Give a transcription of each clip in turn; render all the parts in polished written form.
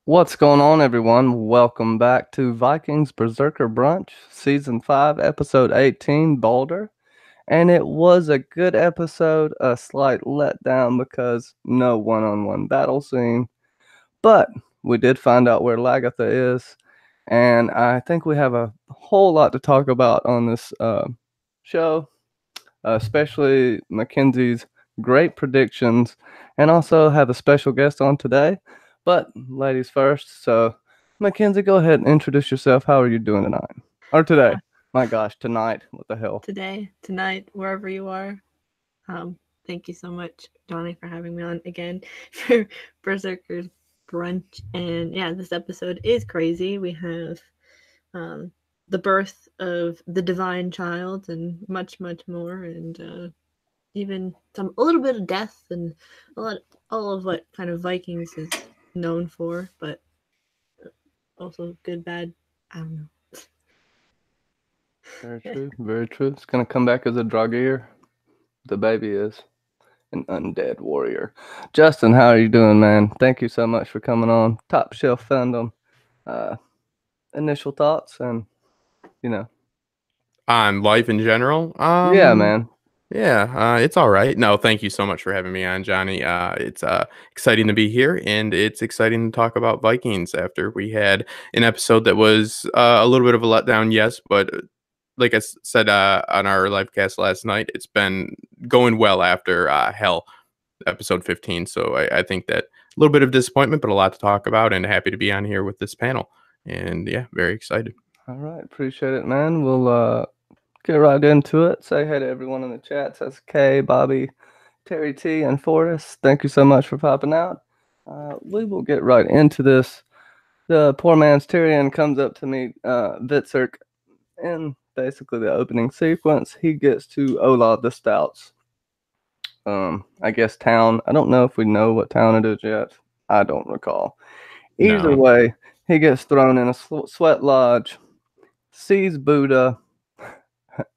What's going on, everyone? Welcome back to Vikings Berserker Brunch, Season 5, Episode 18, Baldur. And it was a good episode, a slight letdown because no one-on-one battle scene. But we did find out where Lagatha is, and I think we have a whole lot to talk about on this show, especially Mackenzie's great predictions, and also have a special guest on today. But ladies first, so Mackenzie, go ahead and introduce yourself. How are you doing tonight? Or today? Uh, My gosh, tonight. What the hell? Today, tonight, wherever you are. Thank you so much, Johnny, for having me on again for Berserker's Brunch. And yeah, this episode is crazy. We have um, the birth of the divine child and much, much more, and even a little bit of death and all of what kind of Vikings is known for, but also good, bad. I don't know. Very true. Very true. It's gonna come back as a Draugr. The baby is an undead warrior. Justin, how are you doing, man? Thank you so much for coming on. Top Shelf Fandom. Uh, Initial thoughts and you know, On life in general. yeah, man. Yeah, it's all right. No, thank you so much for having me on, Johnny. It's exciting to be here, and it's exciting to talk about Vikings after we had an episode that was a little bit of a letdown, yes, but like said on our live cast last night, it's been going well after Hell, episode 15. So I think that a little bit of disappointment, but a lot to talk about, and happy to be on here with this panel. And yeah, very excited. All right, appreciate it, man. We'll get right into it. Say hey to everyone in the chat. Says Kay, Bobby, Terry T, and Forrest. Thank you so much for popping out. We will get right into this. The poor man's Tyrion comes up to meet Hvitserk in basically the opening sequence. He gets to Olaf the Stout's, I guess, town. I don't know if we know what town it is yet. I don't recall. Either No. way, he gets thrown in a sweat lodge, sees Buddha,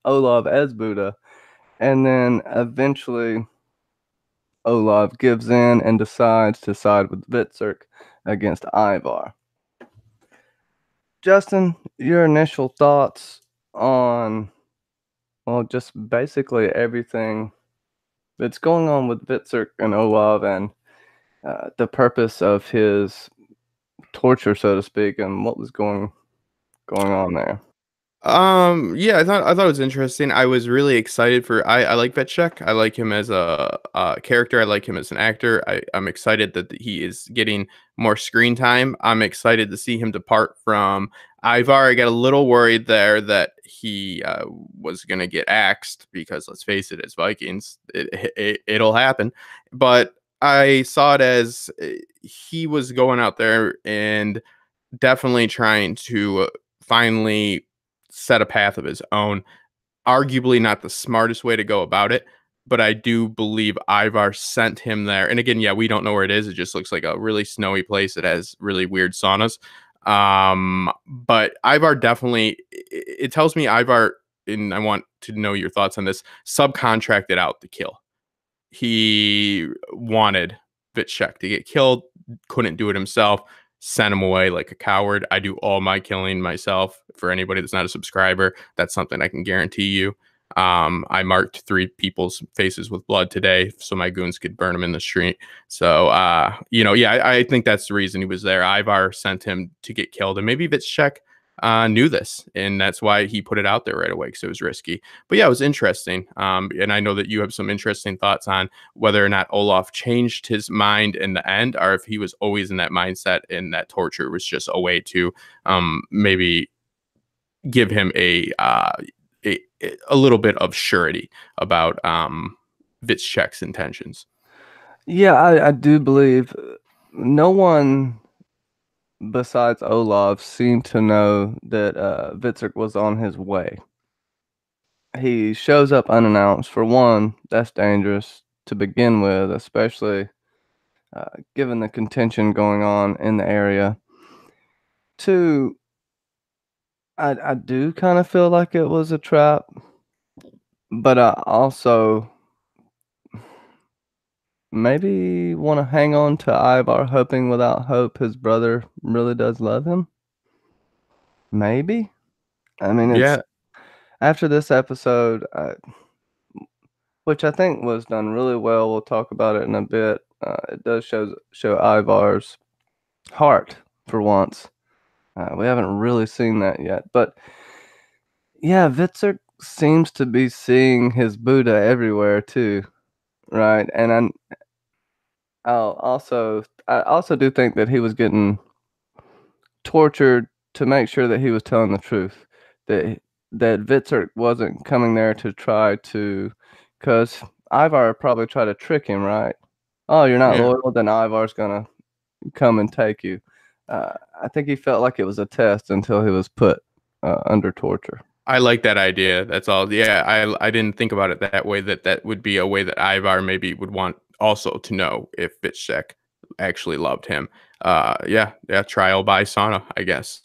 Olaf as Buddha, and then eventually Olaf gives in and decides to side with Hvitserk against Ivar. Justin, your initial thoughts on, well, just basically everything that's going on with Hvitserk and Olaf and the purpose of his torture, so to speak, and what was going on there. Yeah, I thought it was interesting. I was really excited for I like Vetchek. I like him as a character. I like him as an actor. I'm excited that he is getting more screen time. I'm excited to see him depart from Ivar. I got a little worried there that he was gonna get axed because let's face it, as Vikings, it'll happen. But I saw it as he was going out there and definitely trying to finally set a path of his own. Arguably not the smartest way to go about it, but I do believe Ivar sent him there. And again, yeah, we don't know where it is. It just looks like a really snowy place that has really weird saunas. But Ivar definitely, it tells me Ivar, and I want to know your thoughts on this, subcontracted out the kill. He wanted Vitshek to get killed, couldn't do it himself, sent him away like a coward. I do all my killing myself. For anybody that's not a subscriber, that's something I can guarantee you. I marked 3 people's faces with blood today so my goons could burn them in the street. So, yeah, I think that's the reason he was there. Ivar sent him to get killed, and maybe Vitshek knew this, and that's why he put it out there right away because it was risky. But yeah, it was interesting. And I know that you have some interesting thoughts on whether or not Olaf changed his mind in the end, or if he was always in that mindset and that torture was just a way to maybe give him a little bit of surety about Vitchek's intentions. Yeah, I do believe no one besides Olaf seemed to know that Hvitserk was on his way. He shows up unannounced. For one, that's dangerous to begin with, especially given the contention going on in the area. Two, I do kind of feel like it was a trap, but I also maybe want to hang on to Ivar, hoping without hope his brother really does love him. Maybe. I mean, it's Yeah, after this episode, which I think was done really well. We'll talk about it in a bit. It does show Ivar's heart for once. We haven't really seen that yet, but yeah, Hvitserk seems to be seeing his Buddha everywhere too, right? And I also do think that he was getting tortured to make sure that he was telling the truth. That that Hvitserk wasn't coming there to try to, because Ivar probably tried to trick him, right? Oh, you're not yeah. loyal, then Ivar's gonna come and take you. I think he felt like it was a test until he was put under torture. I like that idea. That's all. Yeah, I didn't think about it that way. That would be a way that Ivar maybe would want also to know if Vitchek actually loved him. Yeah. Trial by sauna, I guess.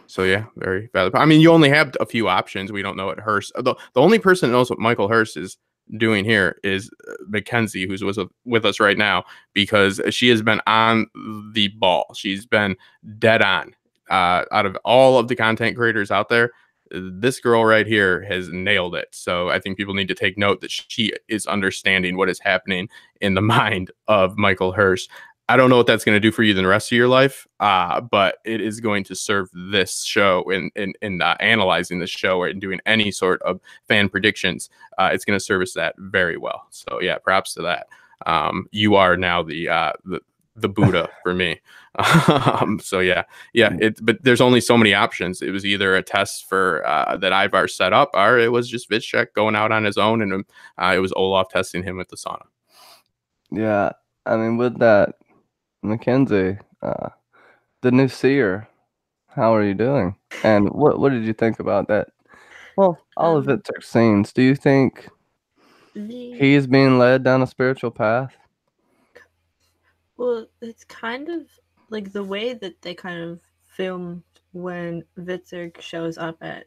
So yeah, very valid. I mean, you only have a few options. We don't know what Hearst. The only person that knows what Michael Hearst is doing here is Mackenzie, who's with us right now, because she has been on the ball. She's been dead on. Out of all of the content creators out there, this girl right here has nailed it. So I think people need to take note that she is understanding what is happening in the mind of Michael Hirsch. I don't know what that's going to do for you the rest of your life, but it is going to serve this show in analyzing the show and doing any sort of fan predictions. It's going to service that very well. So yeah, props to that. You are now the Buddha for me. So yeah. But there's only so many options. It was either a test for that Ivar set up, or it was just Vitchek going out on his own, and it was Olaf testing him with the sauna. Yeah, I mean, with that, Mackenzie, the new seer, how are you doing? And what did you think about that? Well, all of its scenes. Do you think he is being led down a spiritual path? Well, it's kind of like the way that they kind of filmed when Hvitserk shows up at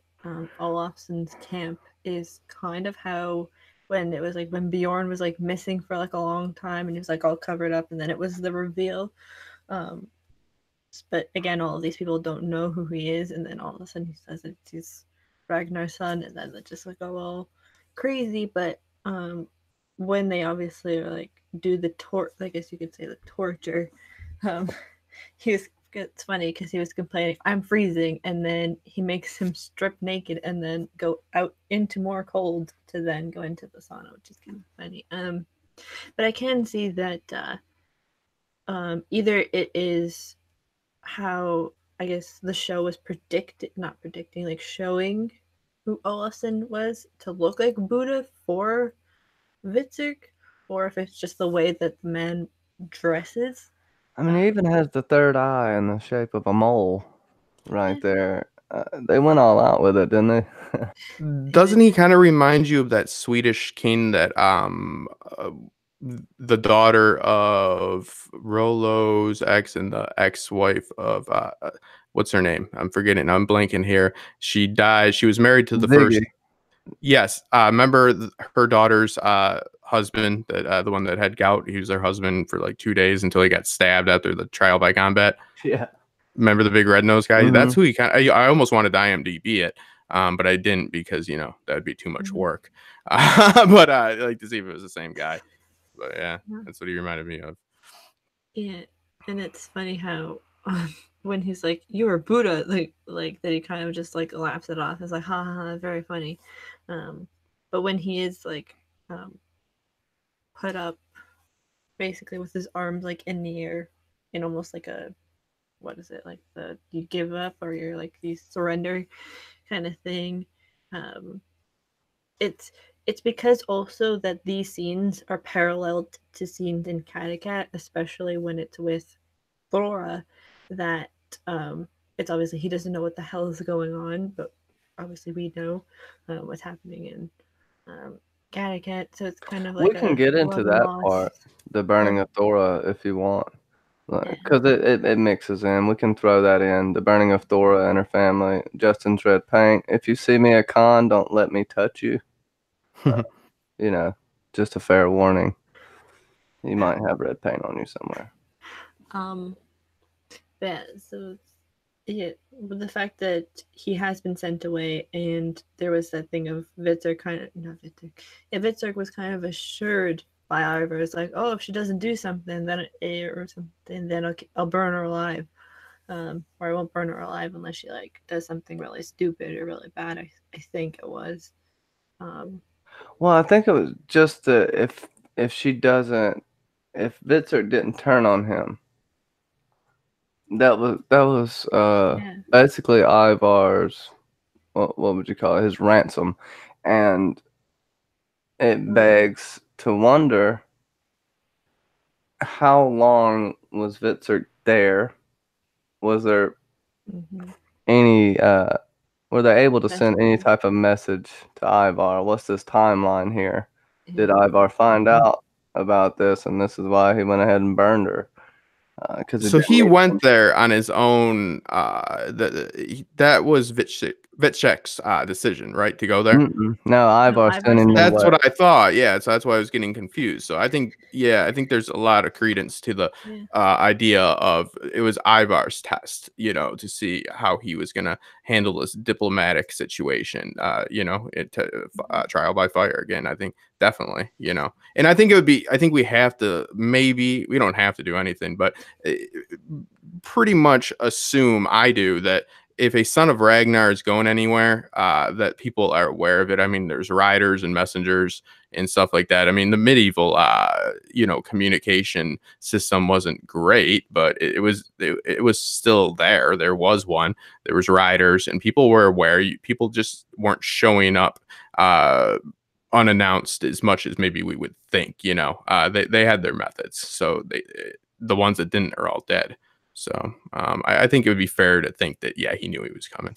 Olafson's camp is kind of how when it was like when Bjorn was like missing for like a long time and he was like all covered up and then it was the reveal. Um, but again, all of these people don't know who he is, and then all of a sudden he says that he's Ragnar's son, and then they just like go all crazy. But when they obviously are like do the I guess you could say the torture. Um, it's funny because he was complaining, I'm freezing, and then he makes him strip naked and then go out into more cold to then go into the sauna, which is kind of funny. But I can see that either it is how I guess the show was not predicting, like showing who Olafsson was to look like Buddha for Hvitserk, or if it's just the way that the man dresses. I mean, he even has the third eye in the shape of a mole right there. They went all out with it, didn't they? Doesn't he kind of remind you of that Swedish king that the daughter of Rollo's ex and the ex-wife of what's her name? I'm forgetting. I'm blanking here. She died. She was married to the first. Yes, remember her daughter's husband, that the one that had gout. He was her husband for like 2 days until he got stabbed after the trial by combat. Yeah. Remember the big red nose guy? That's who he kind of. I almost wanted to IMDb it, but I didn't because that would be too much work. But I like to see if it was the same guy. But yeah, that's what he reminded me of. Yeah, and it's funny how when he's like, "You are Buddha," like that he kind of just like laughs it off. It's like, "Ha ha, ha, very funny." But when he is like put up, basically with his arms like in the air, in almost like a what is it like you give up or you're like you surrender kind of thing. It's because also that these scenes are paralleled to scenes in Kattegat, especially when it's with Thora, that it's obviously he doesn't know what the hell is going on, but obviously we know what's happening in Kattegat, so it's kind of like we can get into that part, the burning of Thora, if you want, because it mixes in. We can throw that in, the burning of Thora and her family, Justin's red paint. If you see me at con, don't let me touch you. Just a fair warning. You might have red paint on you somewhere. Yeah, so yeah, the fact that he has been sent away, and there was that thing of Hvitserk Hvitserk was kind of assured by Ivar. It's like, oh, if she doesn't do something, then I'll burn her alive, or I won't burn her alive unless she like does something really stupid or really bad. I think it was. Well, I think it was just if Vitzer didn't turn on him, that was basically Ivar's, what would you call it, his ransom, and it begs to wonder how long was Vitzer there? Was there any were they able to send any type of message to Ivar? What's this timeline here? Did Ivar find out about this, and this is why he went ahead and burned her? So he went there on his own. That was Vitsek's decision, right, to go there. No, Ivar sent him. That's what I thought. Yeah, so that's why I was getting confused. So I think there's a lot of credence to the idea of it was Ivar's test, to see how he was gonna handle this diplomatic situation. Trial by fire again. I think definitely, and I think it would be. I think we have to. Maybe we don't have to do anything, but pretty much assume that if a son of Ragnar is going anywhere, that people are aware of it. I mean, there's riders and messengers and stuff like that. I mean, the medieval, communication system wasn't great, but it was still there. There was one. There was riders, and people were aware. People just weren't showing up unannounced as much as maybe we would think. They had their methods, so the ones that didn't are all dead. So I think it would be fair to think that, he knew he was coming.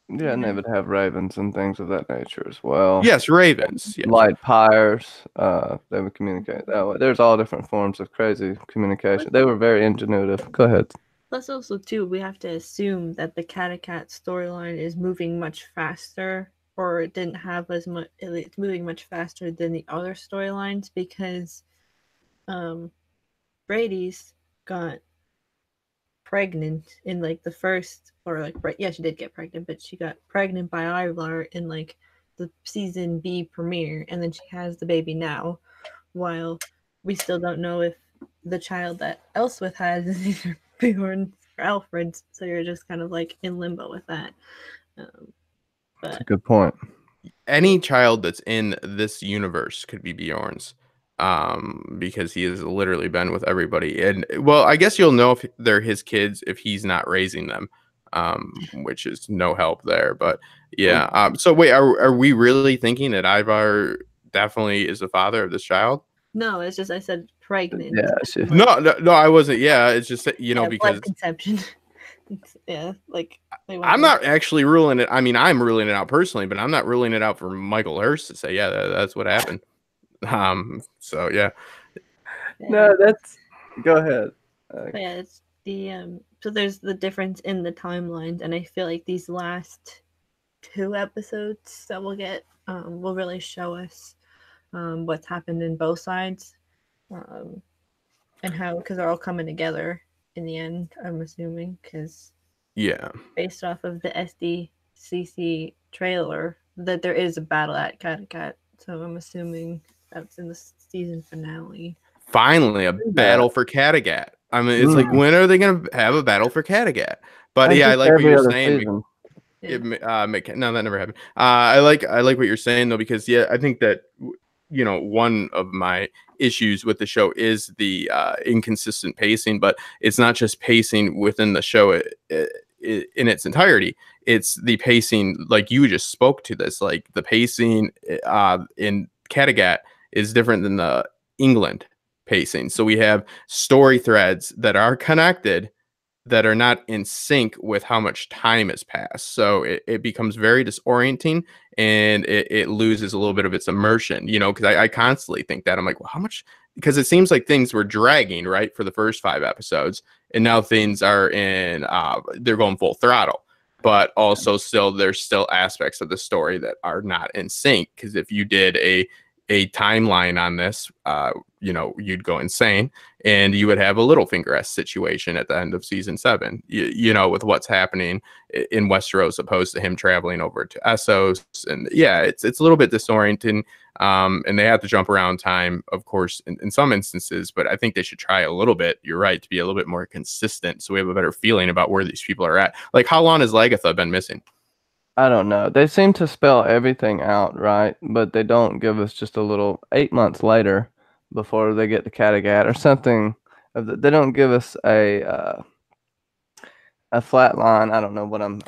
Yeah, and they would have ravens and things of that nature as well. Yes, ravens. Yes. Light pyres. They would communicate that way. There's all different forms of crazy communication. They were very ingenuitive. Go ahead. Plus, also, too, we have to assume that the Kattegat storyline is moving much faster, or it didn't have as much. It's moving much faster than the other storylines because Freydis got pregnant in like the first, or like she did get pregnant, but she got pregnant by Ivar in like the season B premiere, and then she has the baby now, while we still don't know if the child that Elswith has is either Bjorn or Alfred's, so you're just kind of like in limbo with that. That's a good point. Any child that's in this universe could be Bjorn's. Because he has literally been with everybody, and well, I guess you'll know if they're his kids if he's not raising them, which is no help there. But yeah, so wait, are we really thinking that Ivar definitely is the father of this child? No, it's just I said pregnant. Yeah, no, I wasn't. Yeah, it's just because blood conception. Like I'm not actually ruling it. I mean, I'm ruling it out personally, but I'm not ruling it out for Michael Hurst to say, that's what happened. So no, that's go ahead. It's the so there's the difference in the timelines, and I feel like these last 2 episodes that we'll get will really show us what's happened in both sides, and how, because they're all coming together in the end, I'm assuming, because based off of the SDCC trailer that there is a battle at Kattegat, so I'm assuming that's in the season finale. Finally, a battle for Kattegat. I mean, it's like, when are they going to have a battle for Kattegat? But I like what you're saying. No, that never happened. I like what you're saying though, because I think that one of my issues with the show is the inconsistent pacing, but it's not just pacing within the show in its entirety. It's the pacing, like you just spoke to this, like the pacing in Kattegat is different than the England pacing. So we have story threads that are connected that are not in sync with how much time has passed. So it becomes very disorienting, and it loses a little bit of its immersion, because I constantly think that. I'm like, well, how much? Because it seems like things were dragging, right, for the first 5 episodes, and now things are they're going full throttle. But also there's still aspects of the story that are not in sync. Because if you did a a timeline on this, you'd go insane, and you would have a Littlefinger-esque situation at the end of season 7, with what's happening in Westeros, opposed to him traveling over to Essos. And yeah, it's a little bit disorienting. And they have to jump around time, of course, in some instances, but I think they should try a little bit, you're right, to be a little bit more consistent, so we have a better feeling about where these people are at. Like, how long has Lagatha been missing? I don't know. They seem to spell everything out, right? But they don't give us just a little 8 months later before they get to Kattegat or something. They don't give us a flat line. I don't know what I'm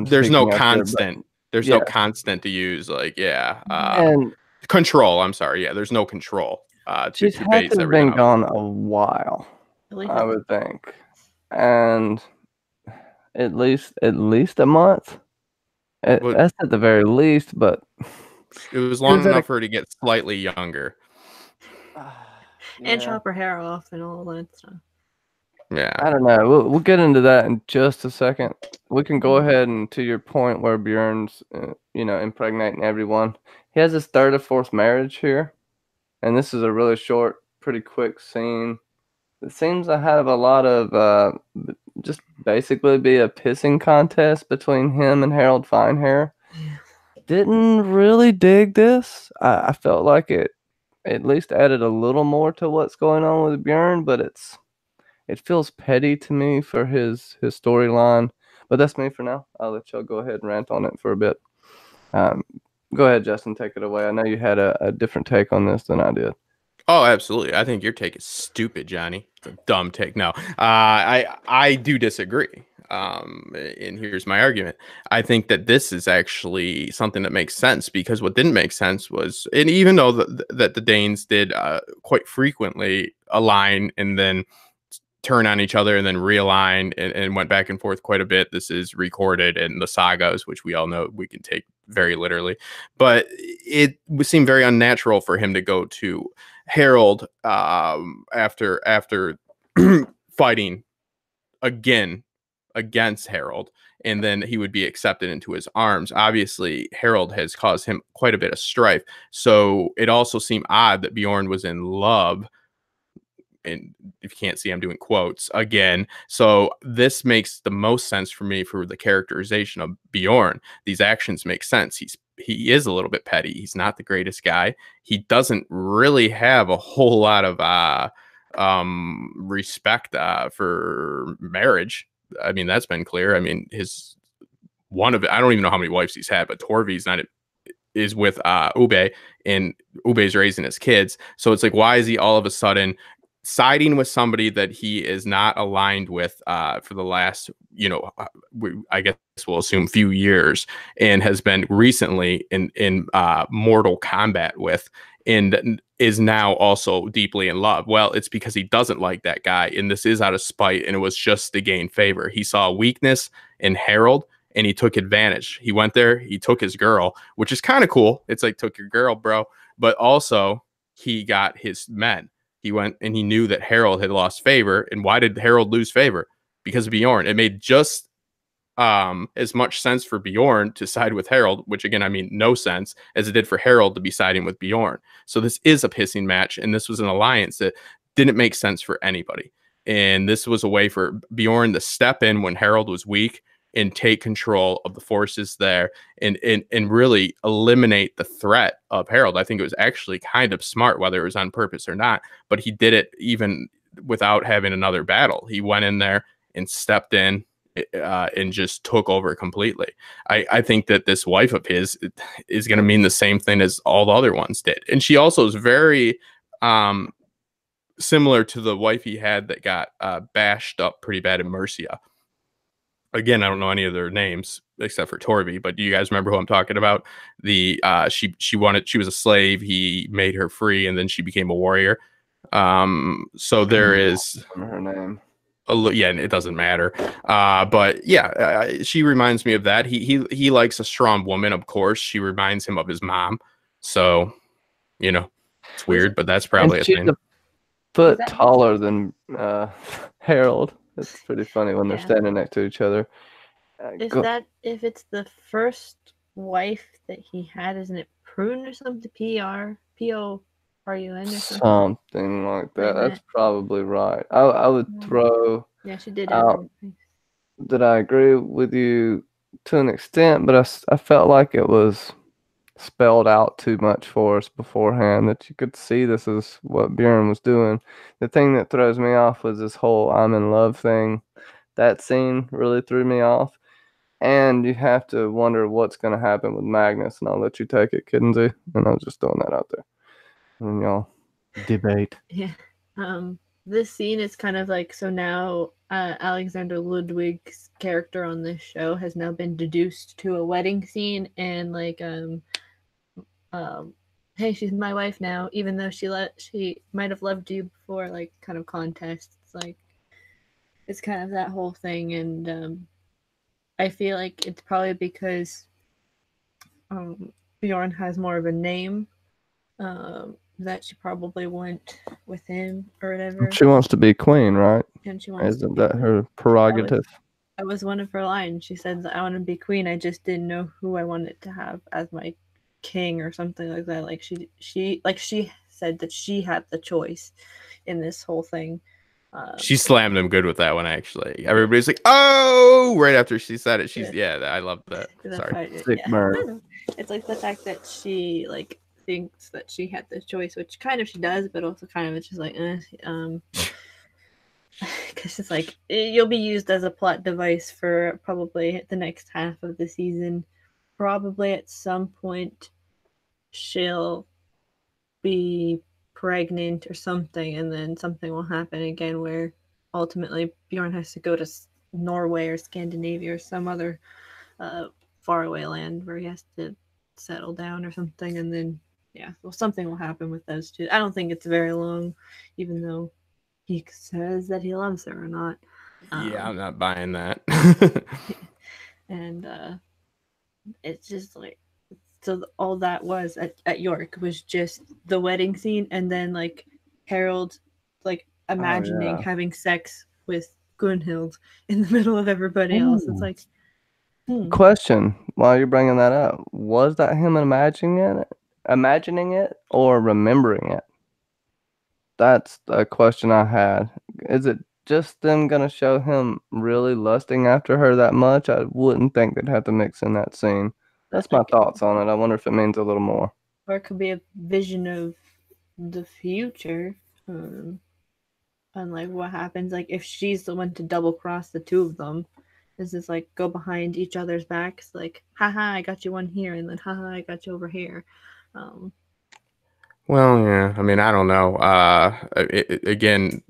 There's no speaking of here, constant. There's yeah. no constant to use. Like, And control. I'm sorry. Yeah, there's no control she's to had base to have everything been off. gone a while, I would think, and at least a month. That's at the very least, but it was long enough for her to get slightly younger. And chop her hair off and all that stuff. Yeah. I don't know. We'll get into that in just a second. We can go ahead and to your point where Bjorn's, impregnating everyone. He has his third or fourth marriage here, and this is a really short, pretty quick scene. It seems to have a lot of just basically be a pissing contest between him and Harold Finehair. Didn't really dig this. I felt like it at least added a little more to what's going on with Bjorn, but it feels petty to me for his storyline. But that's me for now. I'll let y'all go ahead and rant on it for a bit. Go ahead, Justin, take it away. I know you had a different take on this than I did. Oh, absolutely. I think your take is stupid, Johnny. It's a dumb take. No, I do disagree. And here's my argument. I think that this is actually something that makes sense, because what didn't make sense was, and even though that the Danes did quite frequently align and then turn on each other and then realign and went back and forth quite a bit. This is recorded in the sagas, which we all know we can take very literally. But it would seem very unnatural for him to go to Harold after fighting again against Harold, and then he would be accepted into his arms. Obviously, Harold has caused him quite a bit of strife. So it also seemed odd that Bjorn was in love. And if you can't see, I'm doing quotes again. So this makes the most sense for me for the characterization of Bjorn. These actions make sense. He is a little bit petty. He's not the greatest guy. He doesn't really have a whole lot of respect for marriage. I mean, that's been clear. I mean, I don't even know how many wives he's had, but Torvi's is with Ube, and Ube's raising his kids. So it's like, why is he all of a sudden siding with somebody that he is not aligned with for the last, I guess we'll assume few years, and has been recently in mortal combat with, and is now also deeply in love? Well, it's because he doesn't like that guy, and this is out of spite, and it was just to gain favor. He saw a weakness in Harold, and he took advantage. He went there, he took his girl, which is kind of cool. It's like, took your girl, bro. But also, he got his men. He went and he knew that Harold had lost favor. And why did Harold lose favor? Because of Bjorn. It made just as much sense for Bjorn to side with Harold, which again, I mean, no sense, as it did for Harold to be siding with Bjorn. So this is a pissing match, and this was an alliance that didn't make sense for anybody. And this was a way for Bjorn to step in when Harold was weak and take control of the forces there, and really eliminate the threat of Harold. I think it was actually kind of smart, whether it was on purpose or not, but he did it even without having another battle. He went in there and stepped in and just took over completely. I think that this wife of his is going to mean the same thing as all the other ones did. And she also is very similar to the wife he had that got bashed up pretty bad in Mercia. Again, I don't know any of their names except for Torvi, but do you guys remember who I'm talking about? She was a slave. He made her free, and then she became a warrior. So there is her name. Yeah, it doesn't matter. But yeah, she reminds me of that. He likes a strong woman, of course. She reminds him of his mom. So, it's weird, but that's probably a thing. She's a foot taller than Harold. It's pretty funny when they're standing next to each other. If it's the first wife that he had, isn't it Prune or something? PR? P-O-R-U-N or something. Something like that. That's probably right. I would throw Yeah, she did out that I agree with you to an extent, but I felt like it was spelled out too much for us beforehand, that you could see this is what Bjorn was doing. The thing that throws me off was this whole I'm in love thing. That scene really threw me off. And you have to wonder what's going to happen with Magnus, and I'll let you take it, Kinsey. And I was just throwing that out there. And y'all debate. Yeah. This scene is kind of like, so now Alexander Ludwig's character on this show has now been deduced to a wedding scene, and like hey, she's my wife now, even though she might have loved you before, like kind of contests. Like it's kind of that whole thing, and I feel like it's probably because Bjorn has more of a name that she probably went with him or whatever. She wants to be queen, right? And she wants Isn't that her prerogative? That was one of her lines. She said that I want to be queen. I just didn't know who I wanted to have as my king or something like that. Like she said that she had the choice in this whole thing. She slammed him good with that one, actually. Everybody's like, "Oh!" right after she said it. She's I love that. Sorry, it's like the fact that she like thinks that she had the choice, which kind of she does, but also kind of it's just like, because it's like you'll be used as a plot device for probably the next half of the season. Probably at some point she'll be pregnant or something, and then something will happen again where ultimately Bjorn has to go to Norway or Scandinavia or some other faraway land where he has to settle down or something, and then something will happen with those two. I don't think it's very long, even though he says that he loves her or not. I'm not buying that. And it's just like, so all that was at York was just the wedding scene, and then like Harold like imagining having sex with Gunhild in the middle of everybody else. It's like, Question, while you're bringing that up, was that him imagining it or remembering it? That's a question I had. Is it just them gonna show him really lusting after her that much? I wouldn't think they'd have to mix in that scene. That's my thoughts on it. I wonder if it means a little more. Or it could be a vision of the future. And like what happens, like if she's the one to double cross the two of them, is this like go behind each other's backs, like haha I got you one here, and then haha I got you over here. Well, yeah, I mean, I don't know. Again,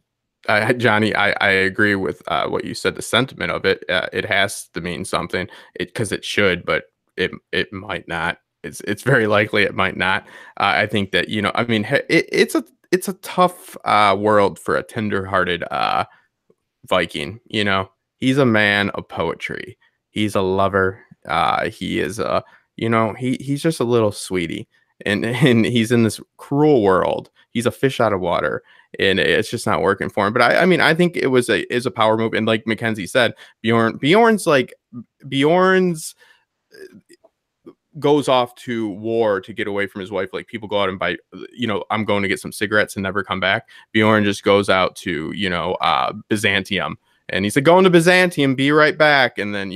Johnny, I agree with what you said. The sentiment of it, it has to mean something, because it should, but it might not. It's very likely it might not. I think that, I mean, it's a tough world for a tender-hearted Viking. He's a man of poetry. He's a lover. He is he's just a little sweetie, and he's in this cruel world. He's a fish out of water, and it's just not working for him. But I mean, I think it is a power move, and like Mackenzie said, Bjorn's goes off to war to get away from his wife. Like people go out and buy, I'm going to get some cigarettes and never come back. Bjorn just goes out to, Byzantium, and he's like, going to Byzantium, be right back. And then,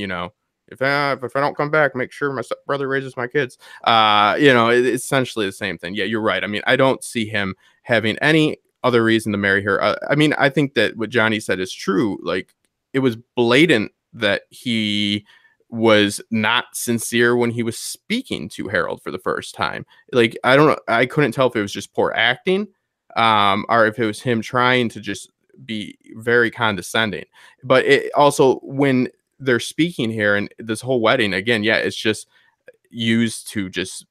if I don't come back, make sure my brother raises my kids. It's essentially the same thing. Yeah, you're right. I mean, I don't see him having any other reason to marry her. I mean, I think that what Johnny said is true. Like, it was blatant that he was not sincere when he was speaking to Harold for the first time. Like, I couldn't tell if it was just poor acting, or if it was him trying to just be very condescending. But it also, when they're speaking here and this whole wedding, again, it's just used to just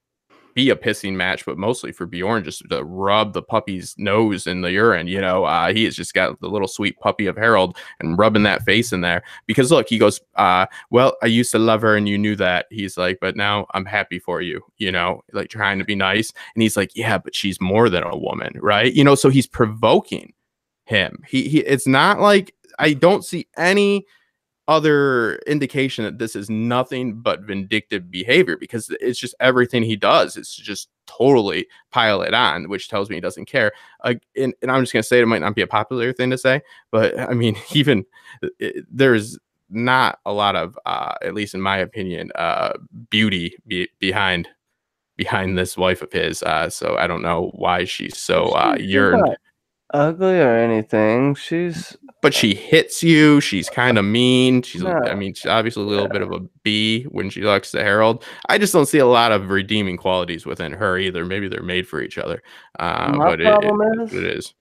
be a pissing match, but mostly for Bjorn just to rub the puppy's nose in the urine. He has just got the little sweet puppy of Harold and rubbing that face in there, because look, he goes, well, I used to love her and you knew that. He's like, but now I'm happy for you, like trying to be nice. And he's like, yeah, but she's more than a woman, right? So he's provoking him. He it's not like, I don't see any other indication that this is nothing but vindictive behavior, because it's just everything he does. It's just totally pile it on, which tells me he doesn't care. And I'm just going to say it might not be a popular thing to say, but I mean, even there's not a lot of, at least in my opinion, beauty behind this wife of his. So I don't know why she's so yearned. Not ugly or anything. But she hits you. She's kind of mean. She's No. I mean, she's obviously a little bit of a bee when she talks to Harold. I just don't see a lot of redeeming qualities within her either. Maybe they're made for each other. My But problem it is.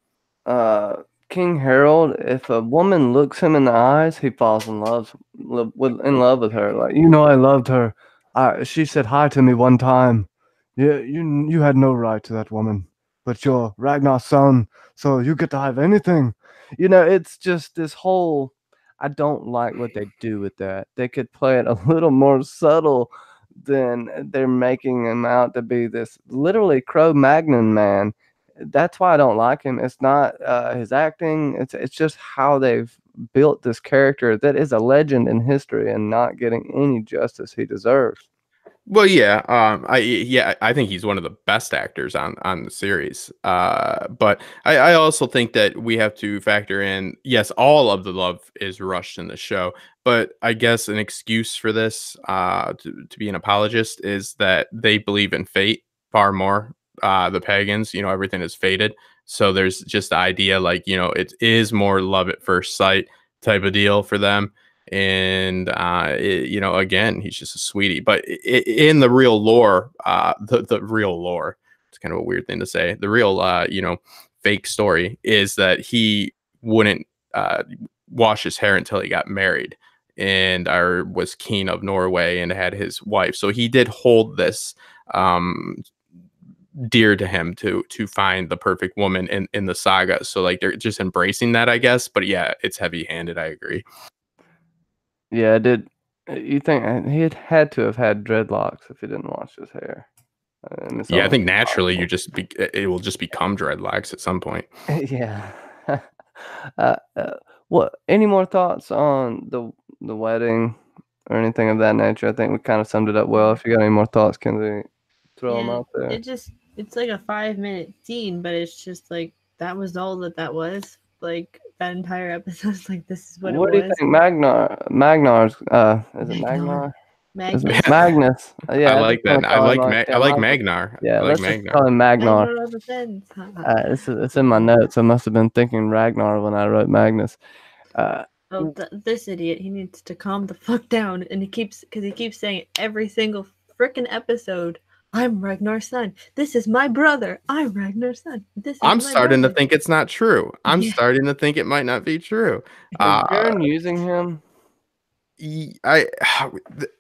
King Harold, if a woman looks him in the eyes, he falls in love with her. Like, I loved her. She said hi to me one time. Yeah, you had no right to that woman, but you're Ragnar's son, so you get to have anything. It's just this whole. I don't like what they do with that. They could play it a little more subtle than they're making him out to be this literally Cro-Magnon man. That's why I don't like him. It's not his acting. It's just how they've built this character that is a legend in history and not getting any justice he deserves. Well, yeah, I think he's one of the best actors on the series. But I also think that we have to factor in, yes, all of the love is rushed in the show, but I guess an excuse for this, to be an apologist, is that they believe in fate far more. The pagans, everything is fated. So there's just the idea, like, it is more love at first sight type of deal for them. And again, he's just a sweetie. But in the real lore, the real lore, it's kind of a weird thing to say. The real fake story is that he wouldn't wash his hair until he got married, and was king of Norway and had his wife. So he did hold this dear to him to find the perfect woman in the saga. So like they're just embracing that, I guess. But yeah, it's heavy-handed. I agree. Yeah, you think he had to have had dreadlocks if he didn't wash his hair? Yeah, I think naturally it will just become dreadlocks at some point. Yeah. What? Any more thoughts on the wedding or anything of that nature? I think we kind of summed it up well. If you got any more thoughts, can we throw them out there? It's like a 5-minute scene, but it's just like that was all that was. Like that entire episode is like, this is what it was. What do you think, Magnar's? Is it Magnar? Magnus. Magnus. Yeah, I like that. I like Magnar. Yeah, let's just call him Magnar. It's in my notes. I must have been thinking Ragnar when I wrote Magnus. This idiot, he needs to calm the fuck down, and he keeps saying every single freaking episode, I'm Ragnar's son. This is my brother. I'm Ragnar's son. I'm starting to think it's not true. I'm starting to think it might not be true. Is Bjorn using him?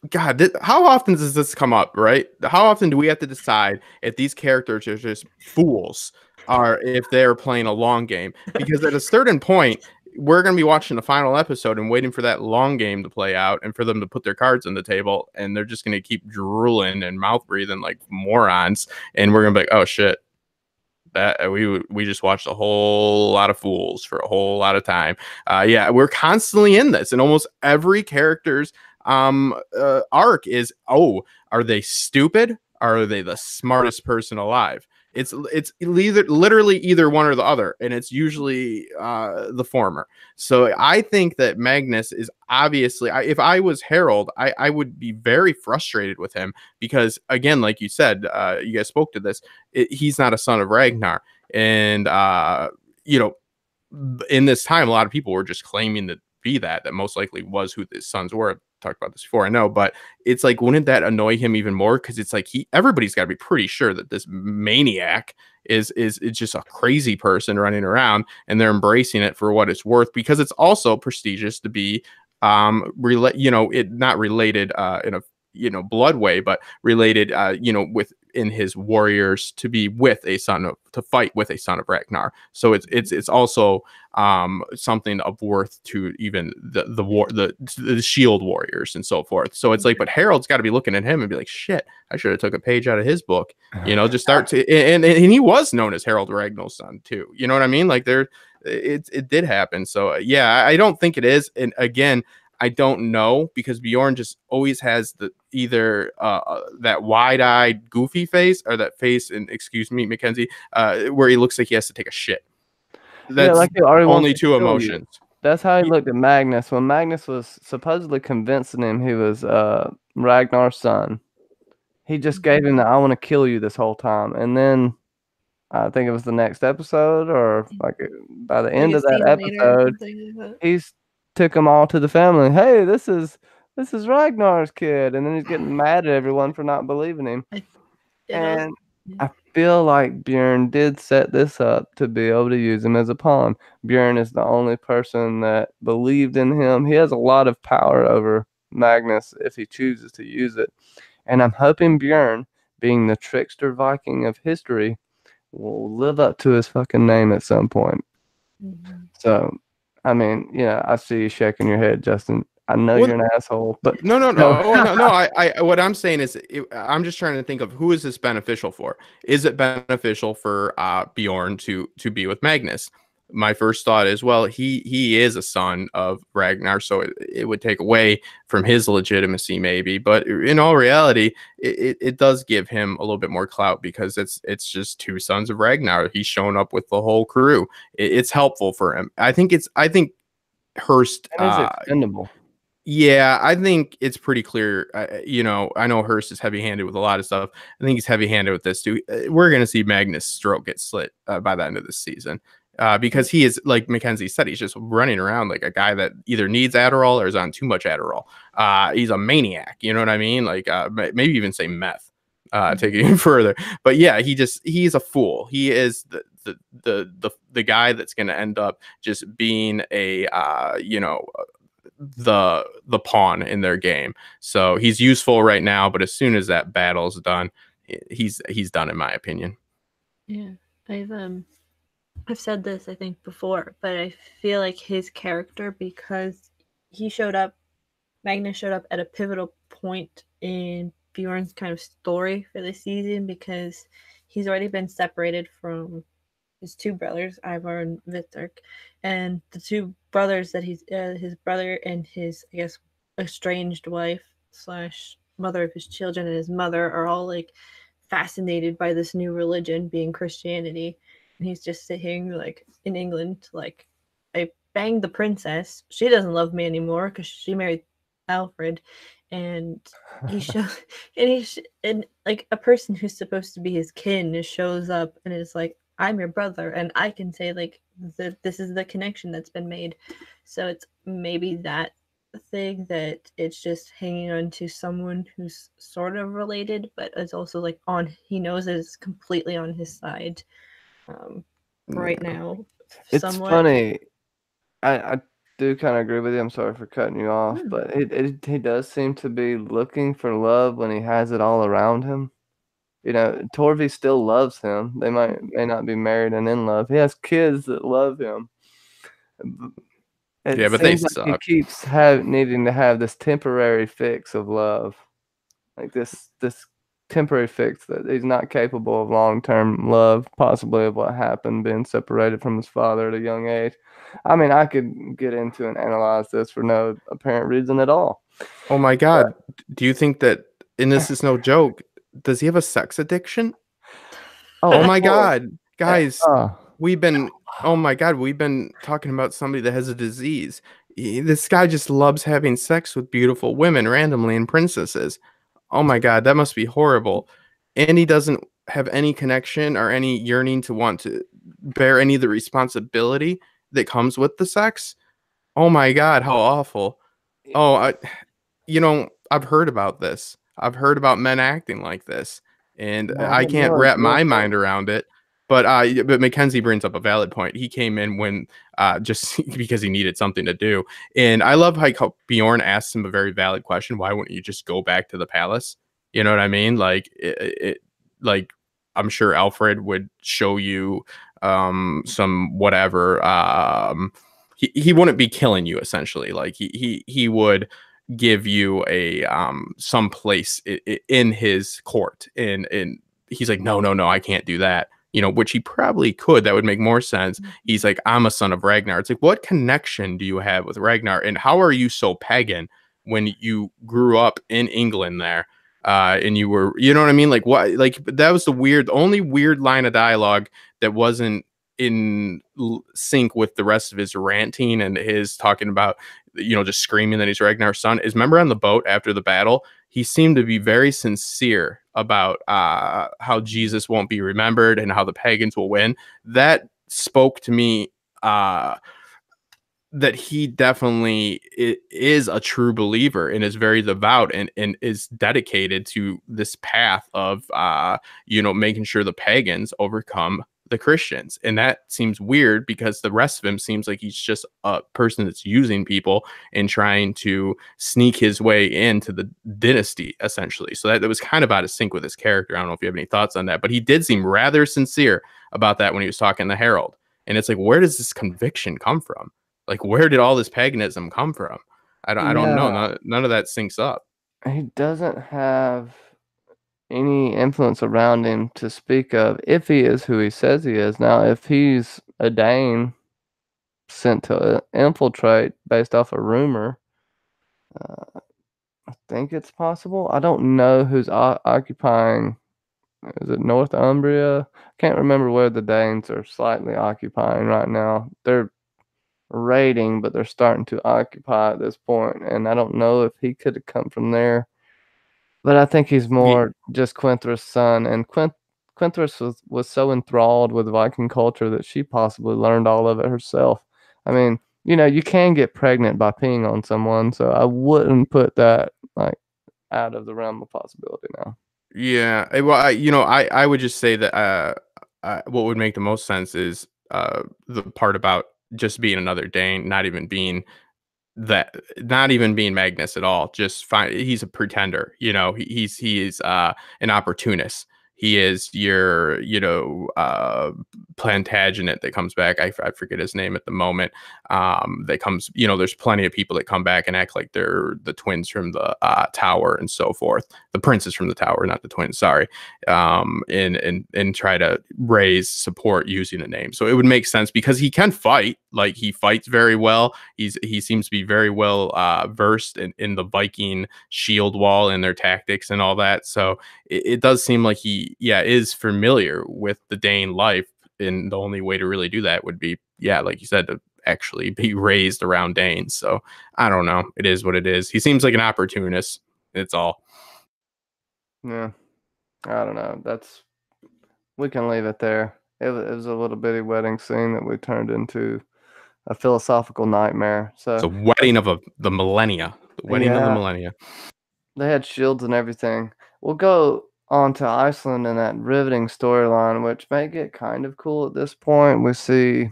God, how often does this come up, right? How often do we have to decide if these characters are just fools or if they're playing a long game? Because at a certain point, we're going to be watching the final episode and waiting for that long game to play out and for them to put their cards on the table, and they're just going to keep drooling and mouth breathing like morons, and we're going to be like, oh shit, that we just watched a whole lot of fools for a whole lot of time. Yeah, we're constantly in this, and almost every character's arc is, are they stupid? Are they the smartest person alive? It's literally either one or the other, and it's usually the former. So I think that Magnus is obviously, if I was Harold, I would be very frustrated with him because, again, like you said, you guys spoke to this, he's not a son of Ragnar. And, in this time, a lot of people were just claiming to be that most likely was who his sons were. I've talked about this before, I know, but it's like, wouldn't that annoy him even more? Because it's like everybody's got to be pretty sure that this maniac is just a crazy person running around, and they're embracing it for what it's worth, because it's also prestigious to be not related in a blood way, but related within his warriors to be with to fight with a son of Ragnar. So it's also something of worth to even the shield warriors and so forth. So it's like, but Harold's got to be looking at him and be like, shit, I should have took a page out of his book, just start to, and he was known as Harold Ragnar's son too. You know what I mean? Like it did happen. So yeah, I don't think it is. And again, I don't know, because Bjorn just always has the either that wide-eyed goofy face, or that face, and excuse me, Mackenzie, where he looks like he has to take a shit. Yeah, That's like he already wants only to two kill you. emotions. That's how he looked at Magnus when Magnus was supposedly convincing him he was Ragnar's son. He just gave him the "I want to kill you" this whole time, and then I think it was the next episode, or like by the end a of that scene later or episode, something like that. he's took them all to the family. Hey, this is Ragnar's kid, and then he's getting mad at everyone for not believing him. And I feel like Bjorn did set this up to be able to use him as a pawn. Bjorn is the only person that believed in him. He has a lot of power over Magnus if he chooses to use it. And I'm hoping Bjorn, being the trickster Viking of history, will live up to his fucking name at some point. So, I mean, yeah, I see you shaking your head, Justin. I know you're an asshole, but no. What I'm saying is, I'm just trying to think of who is this beneficial for. Is it beneficial for Bjorn to be with Magnus? My first thought is, well, he is a son of Ragnar, so it would take away from his legitimacy, maybe. But in all reality, it does give him a little bit more clout, because it's just two sons of Ragnar. He's shown up with the whole crew. It's helpful for him. I think Hurst is expendable. Yeah, I think it's pretty clear. I know Hurst is heavy-handed with a lot of stuff. I think he's heavy-handed with this too. We're going to see Magnus' throat get slit by the end of this season, because he is, like Mackenzie said, he's just running around like a guy that either needs Adderall or is on too much Adderall. He's a maniac. You know what I mean? Like maybe even say meth. Take it even further. But yeah, he's a fool. He is the guy that's going to end up just being a the pawn in their game. So he's useful right now, but as soon as that battle's done, he's done, in my opinion. Yeah, I've said this, I think, before, but I feel like his character, because Magnus showed up at a pivotal point in Bjorn's kind of story for this season, because he's already been separated from his two brothers, Ivar and Hvitserk, and the two brothers that he's his brother and his, I guess, estranged wife / mother of his children, and his mother are all like fascinated by this new religion, being Christianity, and he's just sitting like in England, like, I banged the princess. She doesn't love me anymore because she married Alfred, and and like a person who's supposed to be his kin shows up and is like, I'm your brother, and I can say like this is the connection that's been made. So it's maybe that thing, that it's just hanging on to someone who's sort of related, but is also like he knows it's completely on his side right now. It's somewhat. funny. I do kind of agree with you. I'm sorry for cutting you off, but he does seem to be looking for love when he has it all around him. You know, Torvi still loves him. They may not be married and in love. He has kids that love him. It But they seems like suck. he keeps needing to have this temporary fix of love, like this temporary fix that he's not capable of long-term love, possibly of what happened being separated from his father at a young age. I mean, I could get into and analyze this for no apparent reason at all. Oh my God. Do you think that, and this is no joke, does he have a sex addiction? Oh my God, guys, we've been talking about somebody that has a disease. This guy just loves having sex with beautiful women randomly and princesses. Oh my God, that must be horrible. And he doesn't have any connection or any yearning to want to bear any of the responsibility that comes with the sex. Oh my God, how awful. Oh, I've heard about this. I've heard about men acting like this, and I can't wrap my mind around it. But Mackenzie brings up a valid point. He came in when just because he needed something to do, and I love how Bjorn asks him a very valid question. Why wouldn't you just go back to the palace? You know what I mean? Like like I'm sure Alfred would show you some whatever. He wouldn't be killing you, essentially. Like he would give you a some place in his court, and he's like, no, I can't do that. which he probably could. That would make more sense. He's like, I'm a son of Ragnar. It's like, what connection do you have with Ragnar? And how are you so pagan when you grew up in England there? And you were, you know what I mean? Like, what, like, that was the only weird line of dialogue that wasn't in sync with the rest of his ranting and his talking about, just screaming that he's Ragnar's son. Is, remember on the boat after the battle, he seemed to be very sincere about how Jesus won't be remembered and how the pagans will win. That spoke to me that he definitely is a true believer and is very devout and is dedicated to this path of making sure the pagans overcome the Christians. And that seems weird because the rest of him seems like he's just a person that's using people and trying to sneak his way into the dynasty, essentially. So that was kind of out of sync with his character. I don't know if you have any thoughts on that, but he did seem rather sincere about that when he was talking to Harold. And it's like, where does this conviction come from? Like, where did all this paganism come from? I don't know. None of that syncs up. He doesn't have any influence around him to speak of if he is who he says he is. Now, if he's a Dane sent to infiltrate based off a rumor, I think it's possible. I don't know who's occupying. Is it Northumbria? Can't remember where the Danes are slightly occupying right now. They're raiding, but they're starting to occupy at this point, and I don't know if he could have come from there. But I think he's more just Quinthra's son, and Quinthras was so enthralled with Viking culture that she possibly learned all of it herself. I mean, you can get pregnant by peeing on someone, so I wouldn't put that like out of the realm of possibility now. Yeah, well, I would just say that what would make the most sense is the part about just being another Dane, not even being Magnus at all. Just fine. He's a pretender. He is an opportunist. He is your, Plantagenet that comes back. I forget his name at the moment. That comes, there's plenty of people that come back and act like they're the twins from the tower and so forth. The princes from the tower, not the twins. Sorry. And try to raise support using the name. So it would make sense because he can fight. Like, he fights very well. He seems to be very well versed in the Viking shield wall and their tactics and all that. So it does seem like he is familiar with the Dane life, and the only way to really do that would be, like you said, to actually be raised around Danes. So I don't know. It is what it is. He seems like an opportunist. It's all. Yeah, I don't know. We can leave it there. It was a little bitty wedding scene that we turned into a philosophical nightmare. So it's a wedding of the millennia. The wedding of the millennia. They had shields and everything. We'll go on to Iceland and that riveting storyline, which may get kind of cool at this point. We see,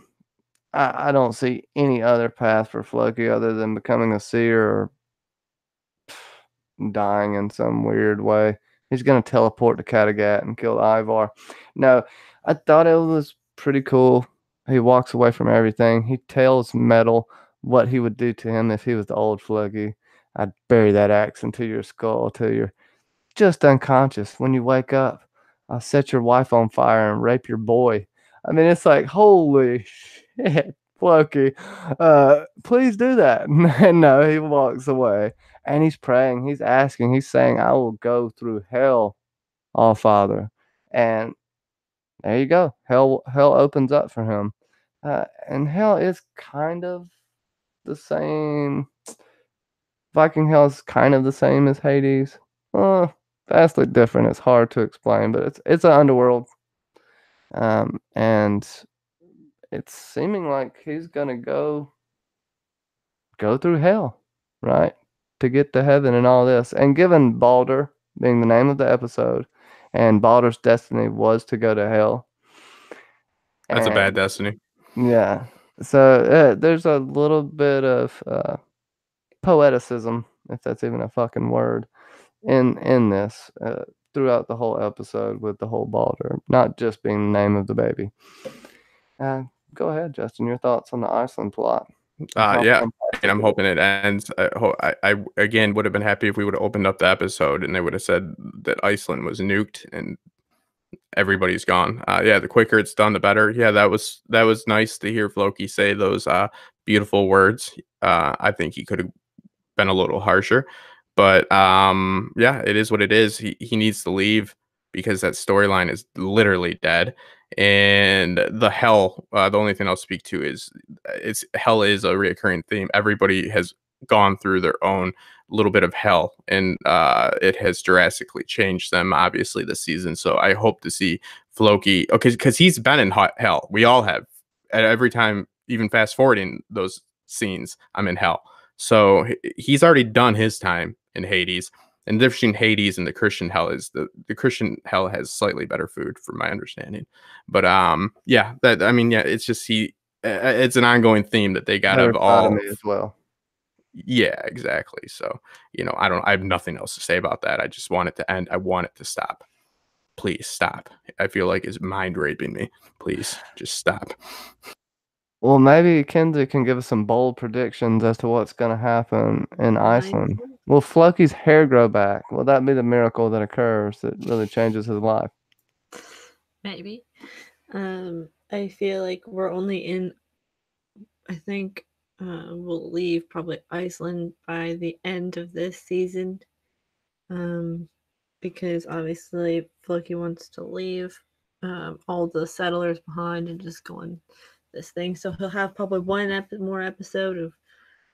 I don't see any other path for Floki other than becoming a seer or dying in some weird way. He's going to teleport to Kattegat and kill Ivar. No, I thought it was pretty cool. He walks away from everything. He tells Metal what he would do to him if he was the old Floki. I'd bury that axe into your skull till you're just unconscious. When you wake up, I'll set your wife on fire and rape your boy. I mean, it's like, holy shit, Floki. Please do that. And no, he walks away. And he's praying. He's asking. He's saying, I will go through hell, all Father. And there you go. Hell opens up for him. And hell is kind of the same. Viking hell is kind of the same as Hades. Vastly different. It's hard to explain, but it's an underworld. And it's seeming like he's gonna go through hell, right? To get to heaven and all this. And given Baldur being the name of the episode, and Baldur's destiny was to go to hell. That's a bad destiny. Yeah. So there's a little bit of poeticism, if that's even a fucking word, in this throughout the whole episode with the whole Baldur, not just being the name of the baby. Go ahead, Justin. Your thoughts on the Iceland plot? And I'm hoping it ends. I again would have been happy if we would have opened up the episode and they would have said that Iceland was nuked, and everybody's gone. Yeah, the quicker it's done, the better. Yeah, that was nice to hear Floki say those beautiful words. I think he could have been a little harsher, but yeah, it is what it is. He needs to leave because that storyline is literally dead. And the hell, the only thing I'll speak to is hell is a reoccurring theme. Everybody has gone through their own little bit of hell, and it has drastically changed them obviously this season. So I hope to see Floki, okay, because he's been in hell. We all have. At every time, even fast forwarding those scenes, I'm in hell. So he's already done his time in Hades. And the difference between Hades and the Christian hell is the Christian hell has slightly better food, from my understanding. But yeah, that I mean, yeah, it's just it's an ongoing theme that they got Better of all. sodomy as well. Yeah, exactly. So I have nothing else to say about that. I just want it to end. I want it to stop. Please stop. I feel like it's mind raping me. Please just stop. Well, maybe Kenzie can give us some bold predictions as to what's going to happen in Iceland. Will Floki's hair grow back? Will that be the miracle that occurs that really changes his life? Maybe. I feel like we're only in, I think we'll leave probably Iceland by the end of this season. Because obviously Floki wants to leave all the settlers behind and just go on this thing. So he'll have probably one more episode of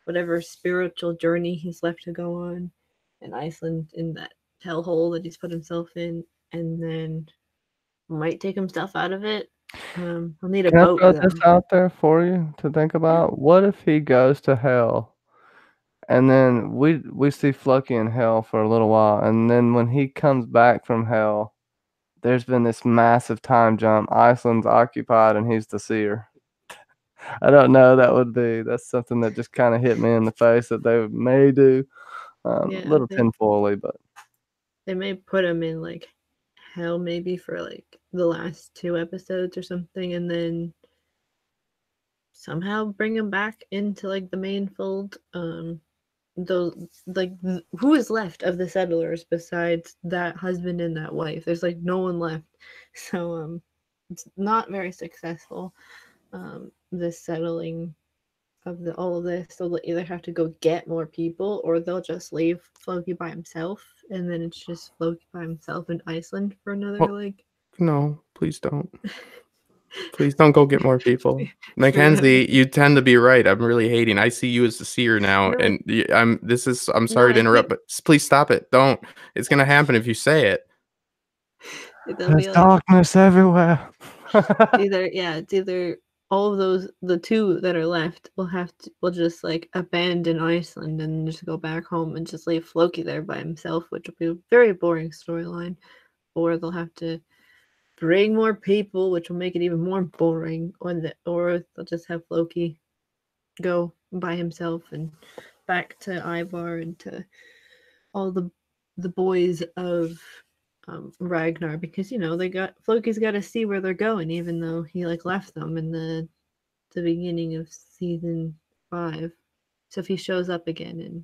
whatever spiritual journey he's left to go on in Iceland, in that hellhole that he's put himself in, and then might take himself out of it. He'll need a boat. Can I throw this out there for you to think about? Yeah. What if he goes to hell, and then we see Floki in hell for a little while, and then when he comes back from hell, there's been this massive time jump. Iceland's occupied, and he's the seer. I don't know. That's something that just kind of hit me in the face that they may do. A little tinfoily, but they may put him in like hell maybe for like the last 2 episodes or something, and then somehow bring him back into like the main fold. Those like who is left of the settlers besides that husband and that wife? There's like no one left, so it's not very successful. This settling of all of this, so they'll either have to go get more people, or they'll just leave Floki by himself, and then it's just Floki by himself in Iceland for another No, please don't. Please don't go get more people. Mackenzie, you tend to be right. I'm really hating. I see you as the seer now, and I'm sorry to interrupt, but please stop it. Don't. It's gonna happen if you say it. There's darkness everywhere. It's either all of those, the 2 that are left will just like abandon Iceland and just go back home and just leave Floki there by himself, which will be a very boring storyline, or they'll have to bring more people, which will make it even more boring, or they'll just have Floki go by himself and back to Ivar and to all the boys of Ragnar, because Floki's got to see where they're going, even though he left them in the beginning of season 5. So if he shows up again in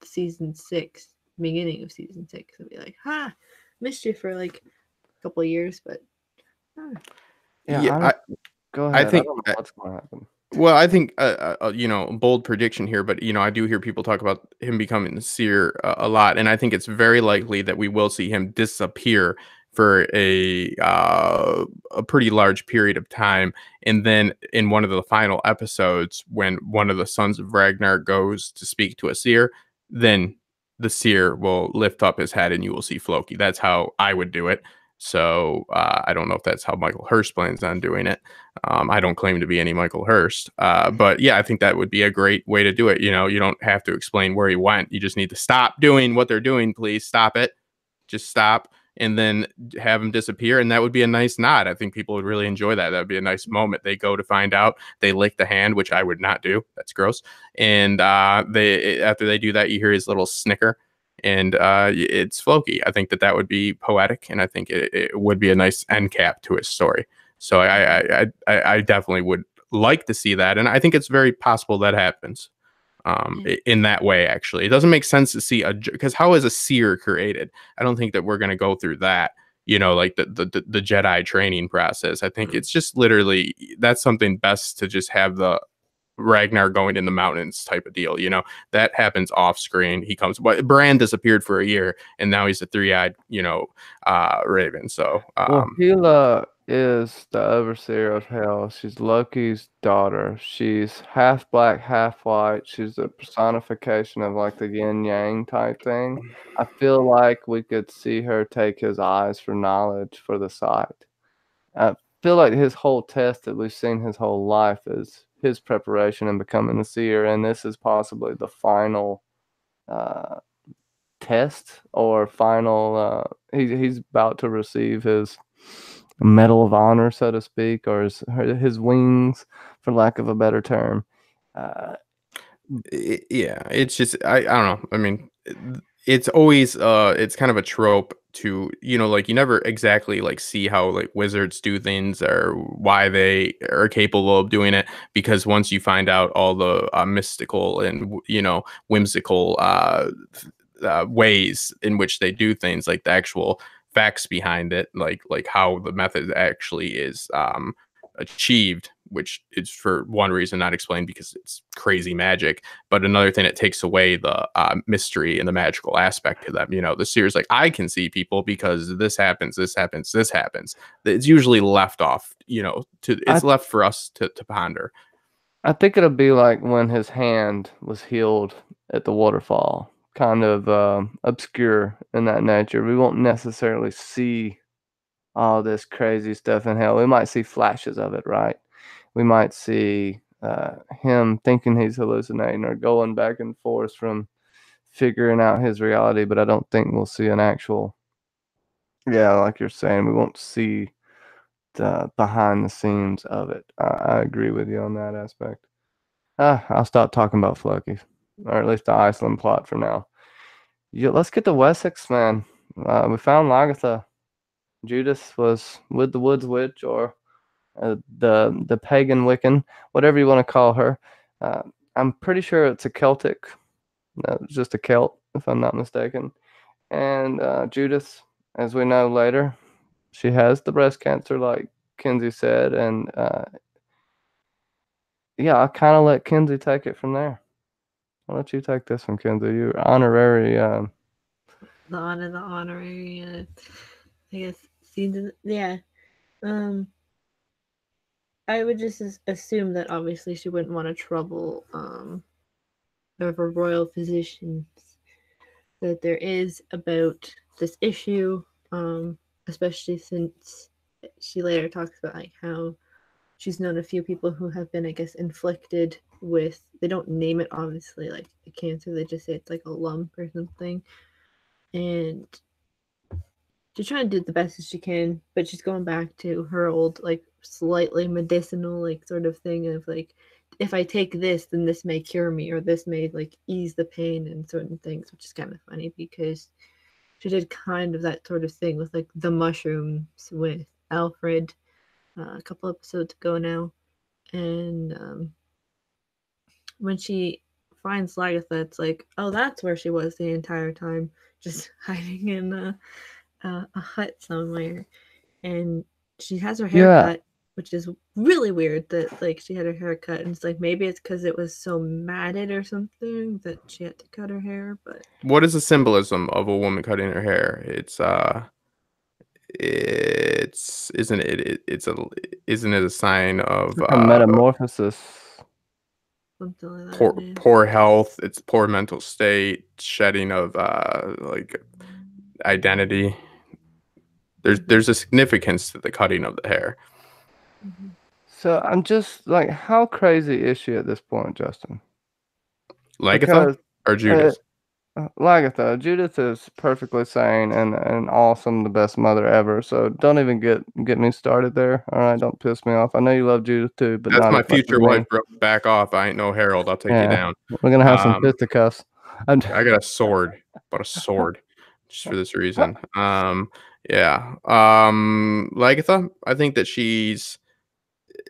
season 6, beginning of season 6, it'll be like, missed you for like a couple of years, but go ahead. I think what's going to happen. Well, I think bold prediction here, but I do hear people talk about him becoming the seer a lot, and I think it's very likely that we will see him disappear for a pretty large period of time, and then in one of the final episodes, when one of the sons of Ragnar goes to speak to a seer, then the seer will lift up his head, and you will see Floki. That's how I would do it. So I don't know if that's how Michael Hurst plans on doing it. I don't claim to be any Michael Hurst, but yeah, I think that would be a great way to do it. You don't have to explain where he went. You just need to stop doing what they're doing. Please stop it. Just stop, and then have him disappear. And that would be a nice nod. I think people would really enjoy that. That would be a nice moment. They go to find out. They lick the hand, which I would not do. That's gross. And after they do that, you hear his little snicker. And it's Floki. I think that would be poetic, and I think it would be a nice end cap to his story. So I definitely would like to see that, and I think it's very possible that happens in that way. Actually, it doesn't make sense to see because how is a seer created? I don't think that we're going to go through that. like the Jedi training process. I think it's just literally that's something best to just have the Ragnar going in the mountains type of deal. That happens off screen. He comes, but Bran disappeared for a year, and now he's a three-eyed, raven. So, Well, Hela is the overseer of hell. She's Loki's daughter. She's half black, half white. She's a personification of like the yin yang type thing. I feel like we could see her take his eyes for knowledge for the sight. I feel like his whole test that we've seen his whole life is his preparation and becoming a seer, and this is possibly the final uh, test or final. He's about to receive his Medal of Honor, so to speak, or his wings, for lack of a better term. Yeah, it's just I don't know. I mean, it's always it's kind of a trope to like you never exactly like see how like wizards do things or why they are capable of doing it, because once you find out all the mystical and whimsical ways in which they do things, like the actual facts behind it, like how the method actually is achieved, which is for one reason not explained because it's crazy magic, but another thing, it takes away the mystery and the magical aspect to them. The series, like, I can see people because this happens, this happens, this happens. It's usually left off, it's left for us to ponder. I think it'll be like when his hand was healed at the waterfall, kind of obscure in that nature. We won't necessarily see all this crazy stuff in hell. We might see flashes of it, right? We might see him thinking he's hallucinating or going back and forth from figuring out his reality, but I don't think we'll see an actual, like you're saying, we won't see the behind the scenes of it. I agree with you on that aspect. I'll stop talking about Floki, or at least the Iceland plot for now. Let's get to Wessex, man. We found Lagatha. Judith was with the Woods Witch, or the pagan Wiccan, whatever you want to call her. I'm pretty sure it's a Celtic. No, it's just a Celt, if I'm not mistaken. And Judith, as we know later, she has the breast cancer, like Kinsey said, and I'll kind of let Kinsey take it from there. I'll let you take this one, Kinsey. You're honorary. The honorary. I guess season. Yeah. I would just assume that obviously she wouldn't want to trouble the royal physicians that there is about this issue, especially since she later talks about like how she's known a few people who have been, I guess, inflicted with, they don't name it obviously like a cancer, they just say it's like a lump or something, and she's trying to do the best as she can, but she's going back to her old like slightly medicinal like sort of thing of like, if I take this, then this may cure me, or this may like ease the pain and certain things, which is kind of funny because she did kind of that sort of thing with like the mushrooms with Alfred a couple episodes ago now. And when she finds Lagatha, it's like, oh, that's where she was the entire time, just hiding in a hut somewhere. And she has her hair cut, which is really weird that like she had her hair cut, and it's like maybe it's because it was so matted or something that she had to cut her hair. But what is the symbolism of a woman cutting her hair? Isn't it a sign of a metamorphosis, something like that, poor health? It's poor mental state, shedding of like identity. There's a significance to the cutting of the hair. Mm-hmm. So I'm just like, how crazy is she at this point, Justin? Lagatha or Judith? Lagatha. Judith is perfectly sane and awesome, the best mother ever. So don't even get me started there. All right, don't piss me off. I know you love Judith too, but that's not my as much future as wife. me. Bro, back off. I ain't no Harold. I'll take you down. We're gonna have some fisticuffs. I got a sword, but a sword just for this reason. Lagatha, I think that she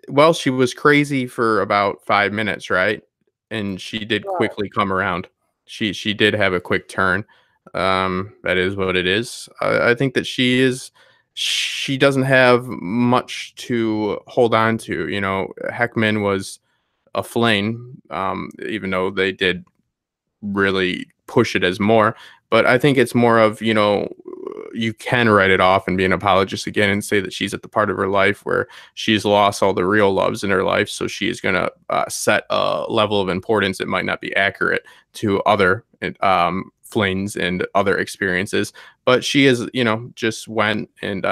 was crazy for about 5 minutes, right? And she did quickly come around. She did have a quick turn. That is what it is. I think that she's she doesn't have much to hold on to. You know, Heckman was a flame, even though they did really push it as more. But I think it's more of, you know, you can write it off and be an apologist again and say that she's at the part of her life where she's lost all the real loves in her life. So she is going to set a level of importance that might not be accurate to other flings and other experiences. But she is, you know, just went and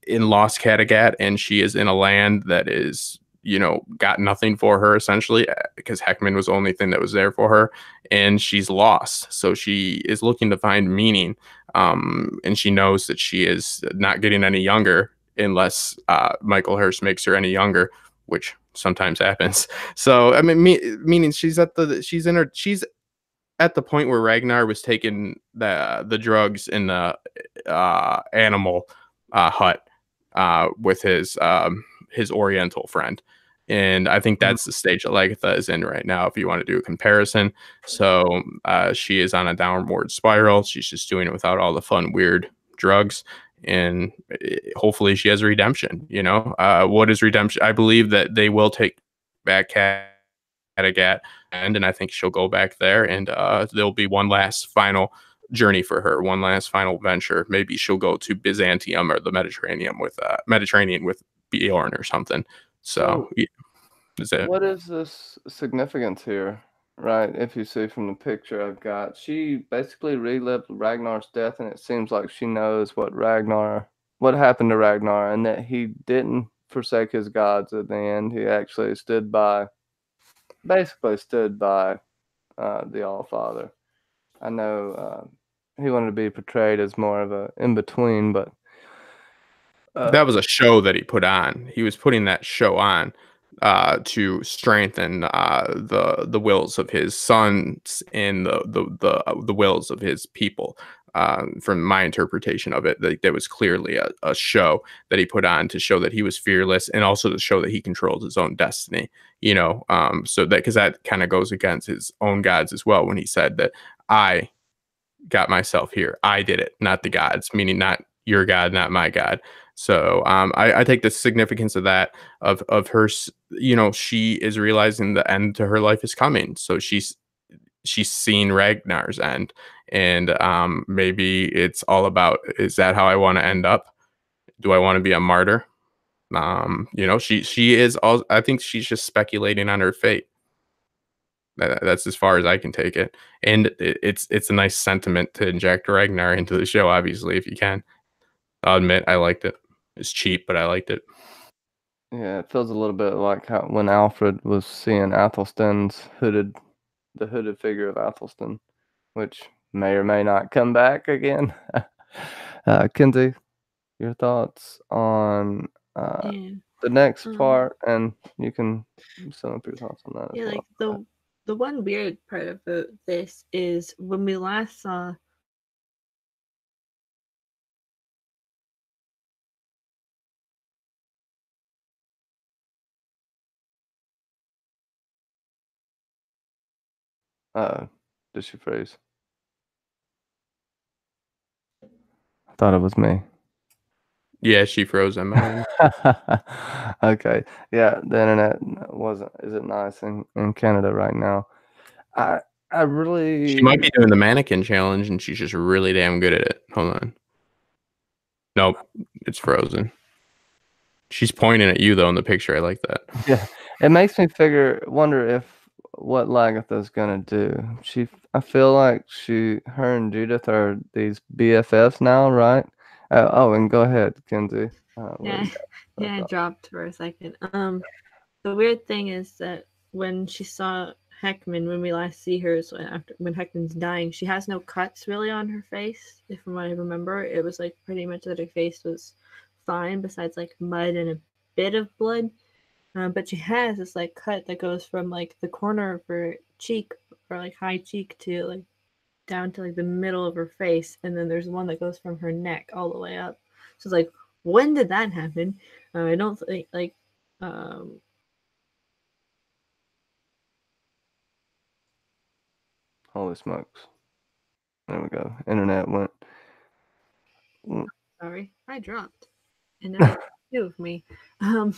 in lost Kattegat, and she is in a land that is, you know, got nothing for her essentially, because Heckman was the only thing that was there for her, and she's lost. So she is looking to find meaning, and she knows that she is not getting any younger unless Michael Hirst makes her any younger, which sometimes happens. So I mean, meaning she's at the point where Ragnar was taking the drugs in the animal hut with his Oriental friend. And I think that's the stage that Lagatha is in right now, if you want to do a comparison. So she is on a downward spiral. She's just doing it without all the fun, weird drugs. And hopefully she has redemption. You know, what is redemption? I believe that they will take back Kattegat, and I think she'll go back there, and there'll be one last final journey for her, one last final venture. Maybe she'll go to Byzantium or the Mediterranean with Bjorn or something. So, yeah, that's it. What is this significance here? Right, if you see from the picture I've got, she basically relived Ragnar's death, and it seems like she knows what happened to Ragnar, and that he didn't forsake his gods at the end. He actually basically stood by the All-Father. I know he wanted to be portrayed as more of a in between, but That was a show that he put on. He was putting that show on to strengthen the wills of his sons and the wills of his people. From my interpretation of it, that was clearly a show that he put on to show that he was fearless, and also to show that he controlled his own destiny. You know, so that, because that kind of goes against his own gods as well, when he said that I got myself here, I did it, not the gods, meaning not your God, not my God. So I take the significance of that, of her, you know, she is realizing the end to her life is coming. So she's seen Ragnar's end, and maybe it's all about, is that how I want to end up? Do I want to be a martyr? You know, she is all. I think she's just speculating on her fate. That's as far as I can take it, and it's a nice sentiment to inject Ragnar into the show. Obviously, if you can, I'll admit I liked it. It's cheap, but I liked it. yeah, it feels a little bit like how when Alfred was seeing the hooded figure of Athelstan, which may or may not come back again. Kinsey, your thoughts on Yeah. the next Um, part, and you can sum up your thoughts on that as yeah, like well. the one weird part about this is when we last saw Did she freeze? I thought it was me. Yeah, she froze on my end. Okay. Yeah, the internet isn't nice in Canada right now. I I She might really be doing the mannequin challenge, and she's just really damn good at it. Hold on. Nope, it's frozen. She's pointing at you though in the picture. I like that. yeah, it makes me wonder if what Lagatha's gonna do. I feel like her and Judith are these BFFs now, right? Oh, and go ahead, Kinsey. What do yeah, you got for yeah, I thought? dropped for a second. The weird thing is that when she saw Heckman, when we last see her, so after when Heckman's dying, she has no cuts really on her face. If from what I remember, it was like pretty much that her face was fine, besides like mud and a bit of blood. But she has this like cut that goes from like the corner of her cheek or like high cheek to like down to like the middle of her face, and then there's one that goes from her neck all the way up. So it's like, when did that happen? I don't think like um Holy smokes! There we go. Internet went. Sorry, I dropped, and now it's two of me. Um,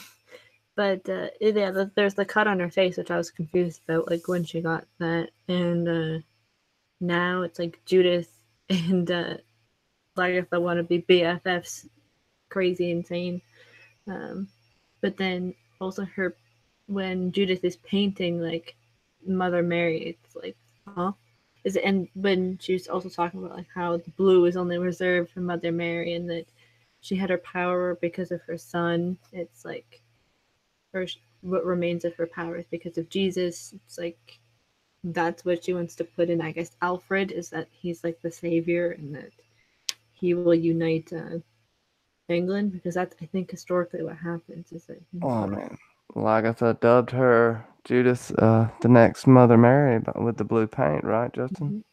but yeah, there's the cut on her face, which I was confused about, like when she got that, and now it's like Judith and Lagertha want to be BFFs, crazy, insane. But then also her, when Judith is painting like Mother Mary, it's like, huh? Is it, and when she's also talking about like how the blue is only reserved for Mother Mary, and that she had her power because of her son. It's like, or what remains of her power is because of Jesus. It's like that's what she wants to put in. I guess Alfred is that he's like the savior, and that he will unite England, because that's, I think, historically what happens is that. Oh man, Lagatha dubbed her Judith the next Mother Mary, but with the blue paint, right, Justin?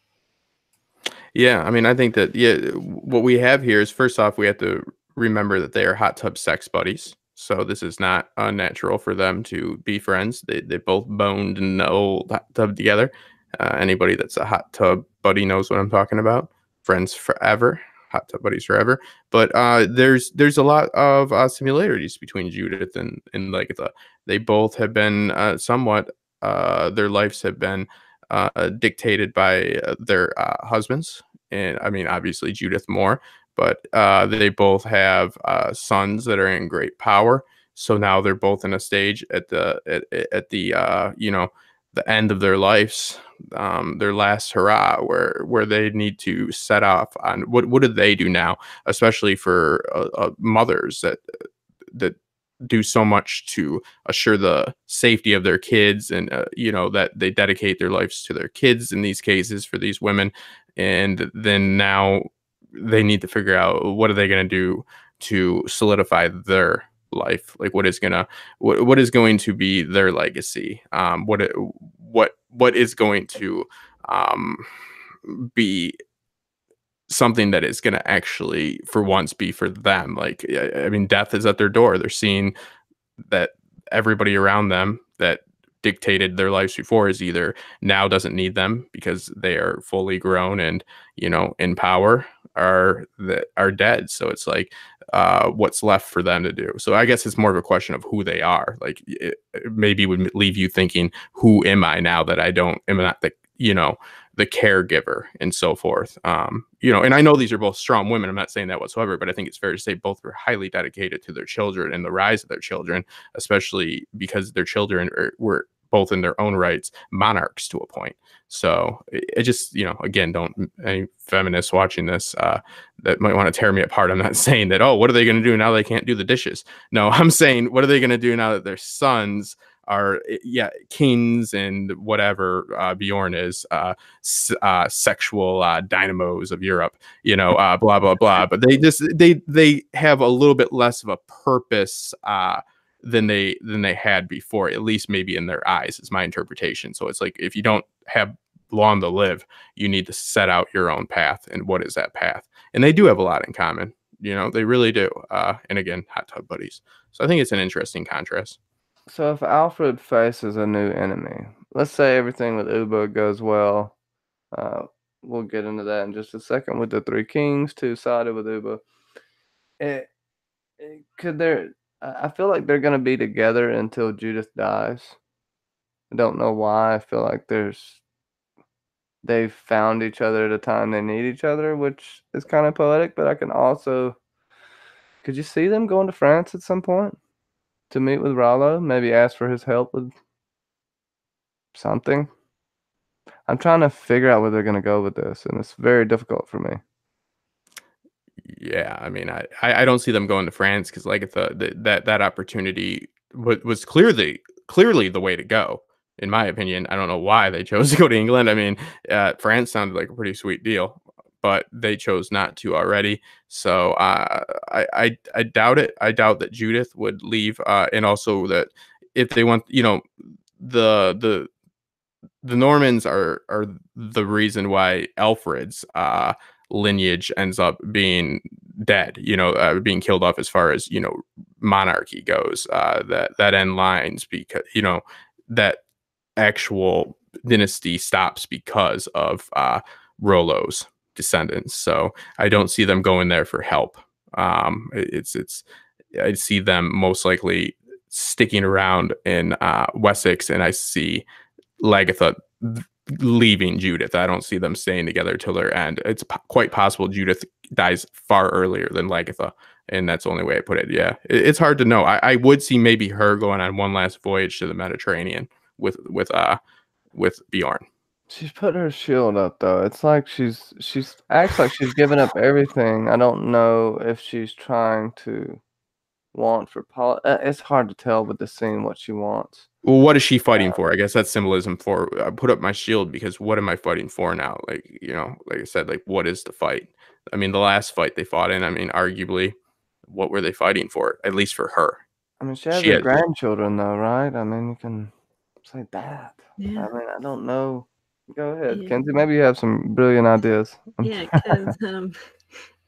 Yeah, I mean, I think that what we have here is, first off, we have to remember that they are hot tub sex buddies. So this is not unnatural for them to be friends. They both boned in the old hot tub together. Anybody that's a hot tub buddy knows what I'm talking about. Friends forever, hot tub buddies forever. But there's a lot of similarities between Judith and Lagatha. They both have been somewhat their lives have been dictated by their husbands. And I mean, obviously Judith more, but they both have sons that are in great power. So now they're both in a stage at the you know, the end of their lives, their last hurrah, where they need to set off on what do they do now, especially for mothers that do so much to assure the safety of their kids, and you know, that they dedicate their lives to their kids in these cases for these women. And then now they need to figure out what are they going to do to solidify their life, like what is going to be their legacy, what is going to be something that is going to actually for once be for them. Like, I mean, death is at their door. They're seeing that everybody around them that dictated their lives before is either now doesn't need them because they are fully grown and, you know, in power, are dead. So it's like, what's left for them to do? So I guess it's more of a question of who they are. Like, it maybe would leave you thinking, who am I now that am not the, you know, the caregiver and so forth. You know, and I know these are both strong women. I'm not saying that whatsoever, but I think it's fair to say both were highly dedicated to their children and the rise of their children, especially because their children were both in their own rights monarchs to a point. So it just, you know, again, don't any feminists watching this that might want to tear me apart. I'm not saying that, oh, what are they going to do now they can't do the dishes? No, I'm saying, what are they going to do now that their sons are kings and whatever Bjorn is, sexual dynamos of Europe, you know, blah blah blah. But they have a little bit less of a purpose than they had before, at least maybe in their eyes, is my interpretation. So it's like, if you don't have long to live, you need to set out your own path. And what is that path? And they do have a lot in common, you know, they really do. And again, hot tub buddies. So I think it's an interesting contrast. So if Alfred faces a new enemy, let's say everything with Uba goes well, we'll get into that in just a second with the three kings, two-sided with Uba. I feel like they're going to be together until Judith dies. I don't know why. I feel like they've found each other at a time they need each other, which is kind of poetic, but I can also, could you see them going to France at some point to meet with Rollo? Maybe ask for his help with something. I'm trying to figure out where they're going to go with this, and it's very difficult for me. Yeah, I mean, I don't see them going to France, because like that opportunity was clearly the way to go, in my opinion. I don't know why they chose to go to England. I mean, France sounded like a pretty sweet deal, but they chose not to already. So I doubt it. I doubt that Judith would leave, and also that if they want, you know, the Normans are the reason why Alfred's lineage ends up being dead, you know, being killed off as far as, you know, monarchy goes, that end lines, because, you know, that actual dynasty stops because of Rollo's descendants. So I don't see them going there for help. It's I see them most likely sticking around in Wessex, and I see Lagatha leaving Judith. I don't see them staying together till their end. It's quite possible Judith dies far earlier than Lagatha, and that's the only way I put it. Yeah, it's hard to know. I would see maybe her going on one last voyage to the Mediterranean with Bjorn. She's put her shield up though. It's like she's acts like she's giving up everything. I don't know if she's trying to want for it's hard to tell with the scene what she wants. Well, what is she fighting for? I guess that's symbolism for I put up my shield because what am I fighting for now? Like, like I said, like what is the fight? I mean, the last fight they fought in, I mean, arguably, what were they fighting for? At least for her. I mean, she has She her had grandchildren though, right? I mean, you can say that. Yeah. I mean, I don't know. Go ahead, Yeah. Kenzie. Maybe you have some brilliant ideas. Yeah, because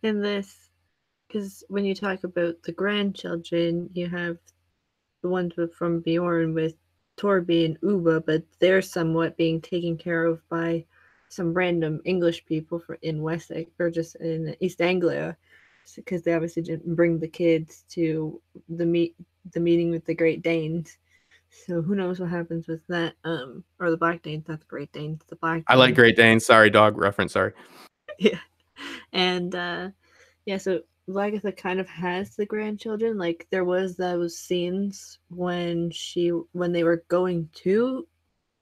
in this, because when you talk about the grandchildren, you have the ones from Bjorn with Torby and Uba, but they're somewhat being taken care of by some random English people in Wessex or just in East Anglia, because they obviously didn't bring the kids to the meeting with the Great Danes. So who knows what happens with that? Or the Black Danes, not the Great Danes, the Black Danes. I like Great Danes. Sorry, dog reference. Sorry. Yeah, and yeah, so Lagatha kind of has the grandchildren. Like there was those scenes when they were going to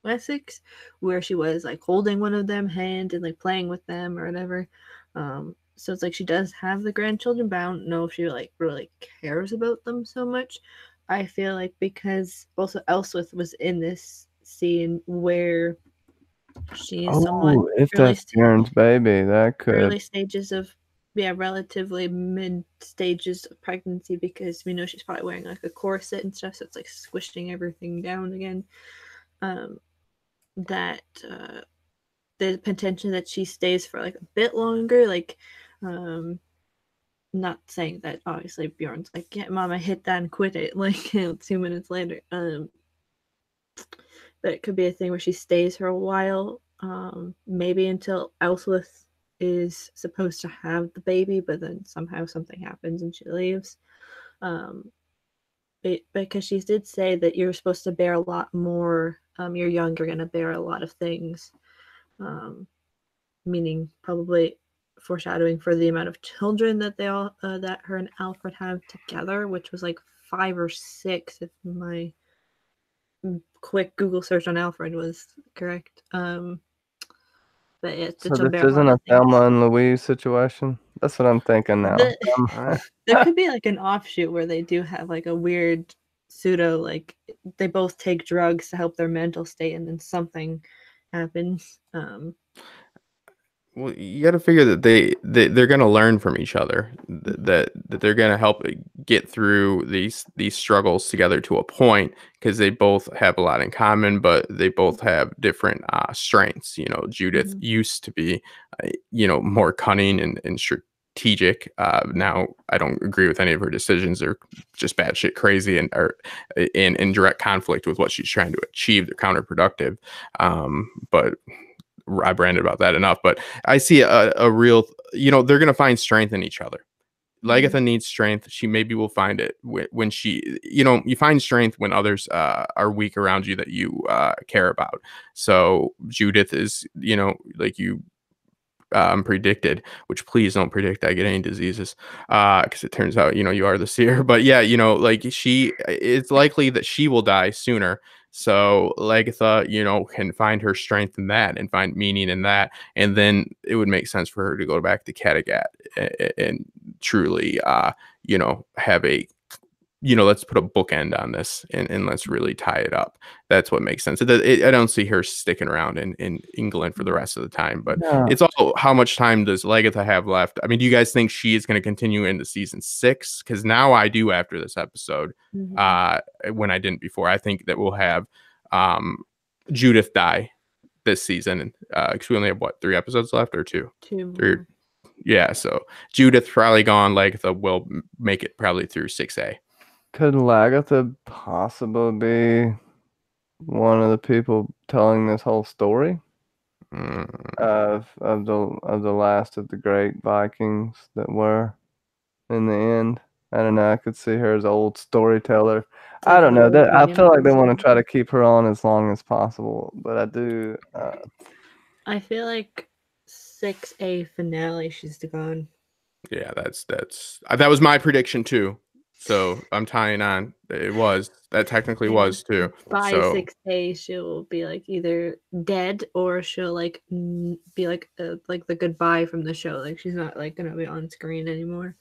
Wessex, where she was like holding one of them hand and like playing with them or whatever. So it's like she does have the grandchildren, but I don't know if she like really cares about them so much. I feel like because also Elswith was in this scene where she is somewhat if that's Bjorn's baby, that could early stages of relatively mid stages of pregnancy, because we know she's probably wearing like a corset and stuff, so it's like squishing everything down again. That the potential that she stays for like a bit longer, like not saying that obviously Bjorn's like, yeah, mama, hit that and quit it, like 2 minutes later. But it could be a thing where she stays for a while, maybe until Elswith is supposed to have the baby, but then somehow something happens and she leaves. Because she did say that you're supposed to bear a lot more. You're young, you're going to bear a lot of things, meaning probably foreshadowing for the amount of children that that her and Alfred have together, which was like 5 or 6, if my quick Google search on Alfred was correct. But yeah, so this isn't a Thelma and Louise situation. That's what I'm thinking now. There could be like an offshoot where they do have like a weird pseudo, like they both take drugs to help their mental state, and then something happens. Well, you got to figure that they're going to learn from each other. That they're going to help get through these struggles together to a point, because they both have a lot in common, but they both have different strengths. Judith used to be, more cunning and strategic. Now I don't agree with any of her decisions. They're just batshit crazy and are in direct conflict with what she's trying to achieve. They're counterproductive. But I branded about that enough, but I see a real, they're going to find strength in each other. Lagatha needs strength. She maybe will find it when she, you find strength when others are weak around you that you care about. So Judith is, like you predicted, which please don't predict I get any diseases, because it turns out, you are the seer. But yeah, like it's likely that she will die sooner. So Lagatha, can find her strength in that and find meaning in that. And then it would make sense for her to go back to Kattegat and truly, have a, let's put a bookend on this and let's really tie it up. That's what makes sense. I don't see her sticking around in England for the rest of the time, but it's also how much time does Lagatha have left? I mean, do you guys think she is going to continue into season 6? Because now I do after this episode, when I didn't before. I think that we'll have Judith die this season, because we only have 3 episodes left, or 2? 2 3. Yeah, so Judith probably gone. Lagatha will make it probably through 6A. Could Lagatha possibly be one of the people telling this whole story of the last of the great Vikings that were? in the end. I don't know. I could see her as an old storyteller. It's I like don't the know. old I feel like they want to grandmas. try to keep her on as long as possible, but I do. I feel like 6A finale, she's gone. Yeah, that was my prediction too. So I'm tying on. That technically was too. By So 6A, she'll be like either dead or she'll like be like the goodbye from the show. Like she's not like gonna be on screen anymore.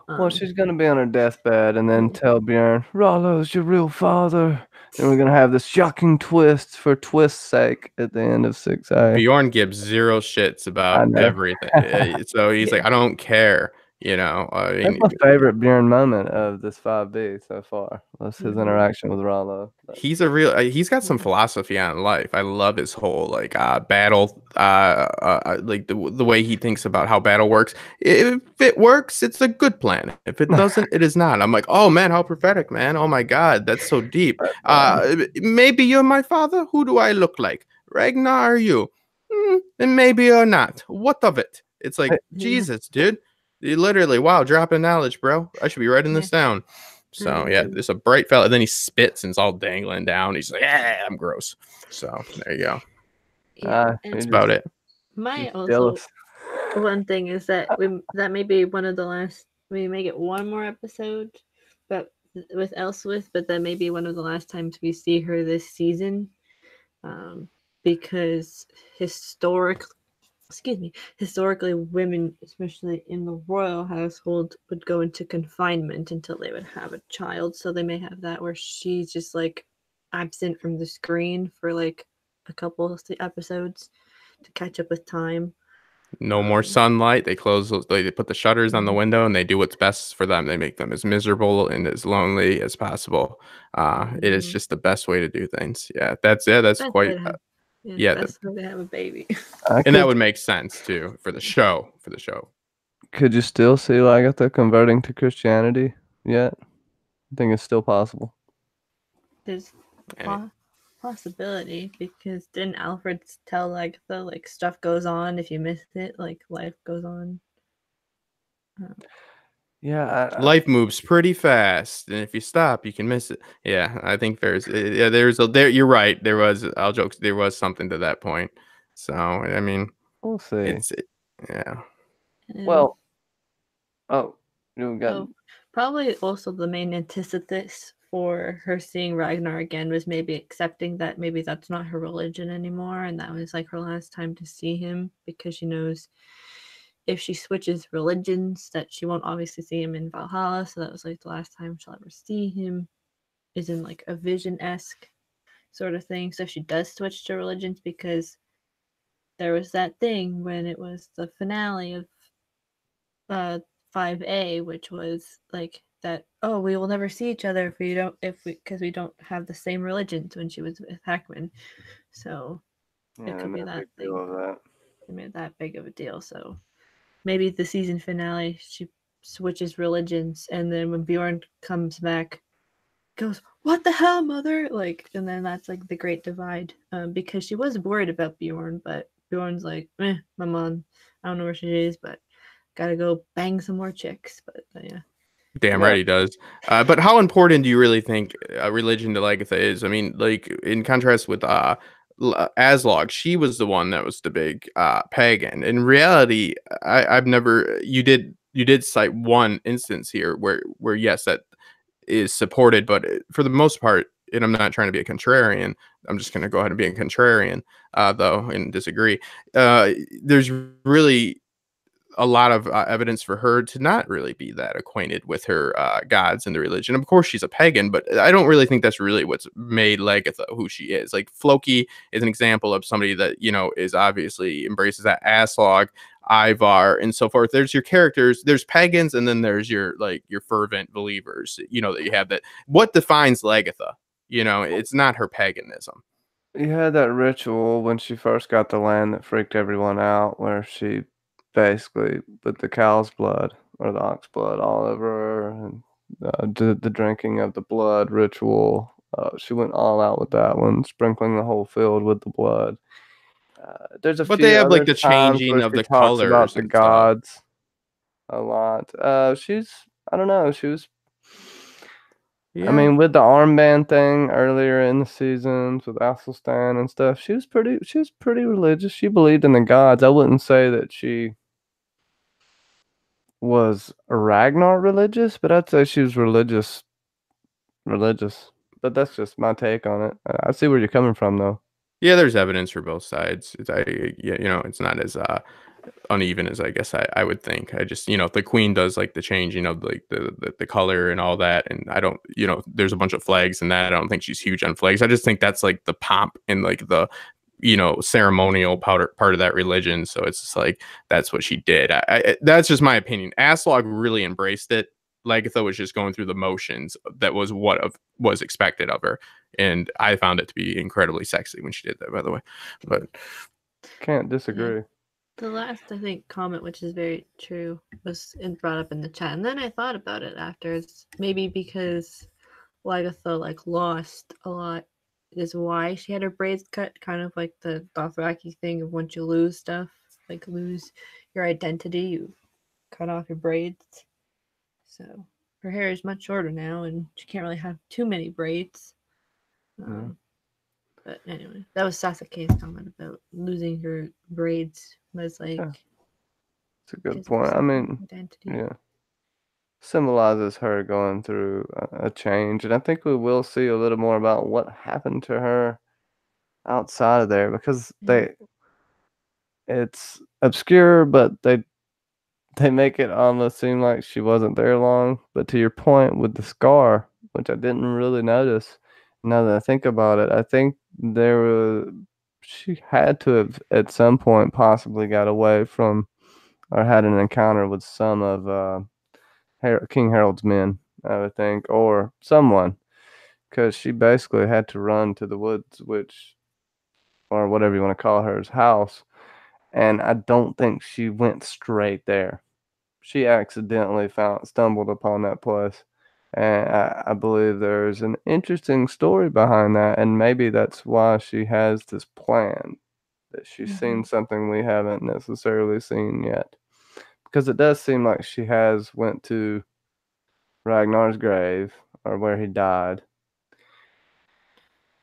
Well, she's gonna be on her deathbed and then tell Bjorn, "Rollo's your real father." Then we're gonna have this shocking twist for twist's sake at the end of 6A. Bjorn gives zero shits I about know. everything. So he's like, I don't care. You know, I That's mean, my favorite Bjorn moment of this 5B so far. That's his interaction with Rollo. he's got some philosophy on life. I love his whole like battle, like the way he thinks about how battle works. If it works, it's a good plan. If it doesn't, it is not. I'm like, oh man, how prophetic, man. Oh my God, that's so deep. Maybe you're my father. Who do I look like? Ragnar, are you? And maybe you're not. What of it? It's like, Jesus, dude. You literally, wow, dropping knowledge, bro. I should be writing this down. So yeah, there's a bright fella. Then he spits and it's all dangling down. He's like, yeah, I'm gross. So there you go. That's about it. My also jealous. one thing is that that may be one of the last. We may get one more episode, but with Elswith, but that may be one of the last times we see her this season, because historically, women, especially in the royal household, would go into confinement until they would have a child. So they may have that where she's just like absent from the screen for like a couple of episodes to catch up with time. No more sunlight. They they put the shutters on the window and they do what's best for them. They make them as miserable and as lonely as possible. It is just the best way to do things. Yeah, that's quite. That's how they have a baby. And that would make sense too for the show. Could you still see Lagatha converting to Christianity yet? I think it's still possible. There's a possibility, because didn't Alfred tell Lagatha like stuff goes on if you miss it, like life goes on? Yeah, life moves pretty fast, and if you stop, you can miss it. Yeah, I think you're right. There was something to that point. So I mean, we'll see. Yeah. Well, you got probably also the main antithesis for her seeing Ragnar again was maybe accepting that maybe that's not her religion anymore, and that was like her last time to see him, because she knows if she switches religions that she won't obviously see him in Valhalla. So that was like the last time she'll ever see him, is in like a vision-esque sort of thing. So if she does switch to religions, because there was that thing when it was the finale of 5A, which was like that, oh, we will never see each other because we don't have the same religions, when she was with Hackman. So it could be that thing. They made that big of a deal. So maybe the season finale, she switches religions, and then when Bjorn comes back, goes, "What the hell, mother?" Like, and then that's like the great divide, because she was worried about Bjorn, but Bjorn's like, my mom, I don't know where she is, but gotta go bang some more chicks. But yeah. Damn right he does. But how important do you really think religion to Lagatha is? I mean, like in contrast with Aslog, she was the one that was the big pagan. In reality, I've never. You did cite one instance here where yes, that is supported, but for the most part, and I'm not trying to be a contrarian. I'm just going to go ahead and be a contrarian, though, and disagree. There's really a lot of evidence for her to not really be that acquainted with her gods and the religion. Of course, she's a pagan, but I don't really think that's really what's made Lagatha who she is. Like Floki is an example of somebody that is obviously embraces that Aslog, Ivar, and so forth. There's your characters. There's pagans, and then there's your fervent believers. That you have that. What defines Lagatha? It's not her paganism. You had that ritual when she first got the land that freaked everyone out, where she basically put the cow's blood or the ox blood all over her, and did the drinking of the blood ritual. She went all out with that one, sprinkling the whole field with the blood. There's a But few they have other like the times changing where of she the talks about colors the and stuff. gods a lot. She's I don't know. She was. Yeah. I mean, with the armband thing earlier in the seasons with Athelstan and stuff, she was pretty. She was pretty religious. She believed in the gods. I wouldn't say that she was Ragnar religious, but I'd say she was religious. Religious. But that's just my take on it. I see where you're coming from, though. Yeah, there's evidence for both sides. It's not as uneven as I guess I would think. I just, the queen does like the change, like the color and all that. And I don't, there's a bunch of flags and that. I don't think she's huge on flags. I just think that's like the pomp and like the, ceremonial part of that religion. So it's just like, that's what she did. That's just my opinion. Aslog really embraced it. Lagertha was just going through the motions. That was was expected of her. And I found it to be incredibly sexy when she did that, by the way. But can't disagree. Yeah. The last, I think, comment, which is very true, was brought up in the chat. And then I thought about it after. It's maybe because Lagertha, like, lost a lot is why she had her braids cut, kind of like the Dothraki thing of once you lose stuff, like lose your identity, you cut off your braids. So her hair is much shorter now, and she can't really have too many braids. But anyway, that was Sasuke's comment about losing her braids. Was like, it's a good point. I mean, identity. Yeah, symbolizes her going through a change, and I think we will see a little more about what happened to her outside of there, because it's obscure, but they make it almost seem like she wasn't there long. But to your point with the scar, which I didn't really notice, now that I think about it, I think she had to have at some point possibly got away from or had an encounter with some of King Harold's men, I would think, or someone, because she basically had to run to the woods, or whatever you want to call her's house, and I don't think she went straight there. She accidentally stumbled upon that place. And I believe there's an interesting story behind that, and maybe that's why she has this plan, that she's seen something we haven't necessarily seen yet. Because it does seem like she has went to Ragnar's grave, or where he died,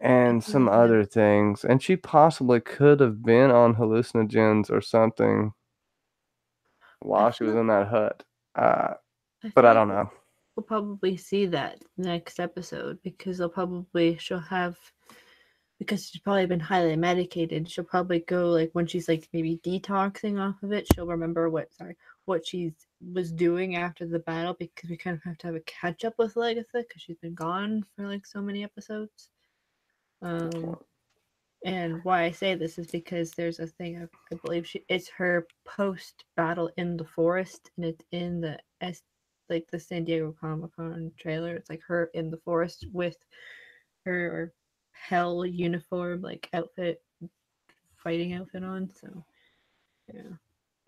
and some other things, and she possibly could have been on hallucinogens or something while she was in that hut. But I don't know. We'll probably see that next episode, because because she's probably been highly medicated, she'll probably go, like, when she's like maybe detoxing off of it, she'll remember what she was doing after the battle, because we kind of have to have a catch up with Lagertha because she's been gone for like so many episodes. And why I say this is because there's a thing, I believe it's her post battle in the forest, and it's in the San Diego Comic-Con trailer. It's like her in the forest with her hell uniform, like fighting outfit on. So yeah,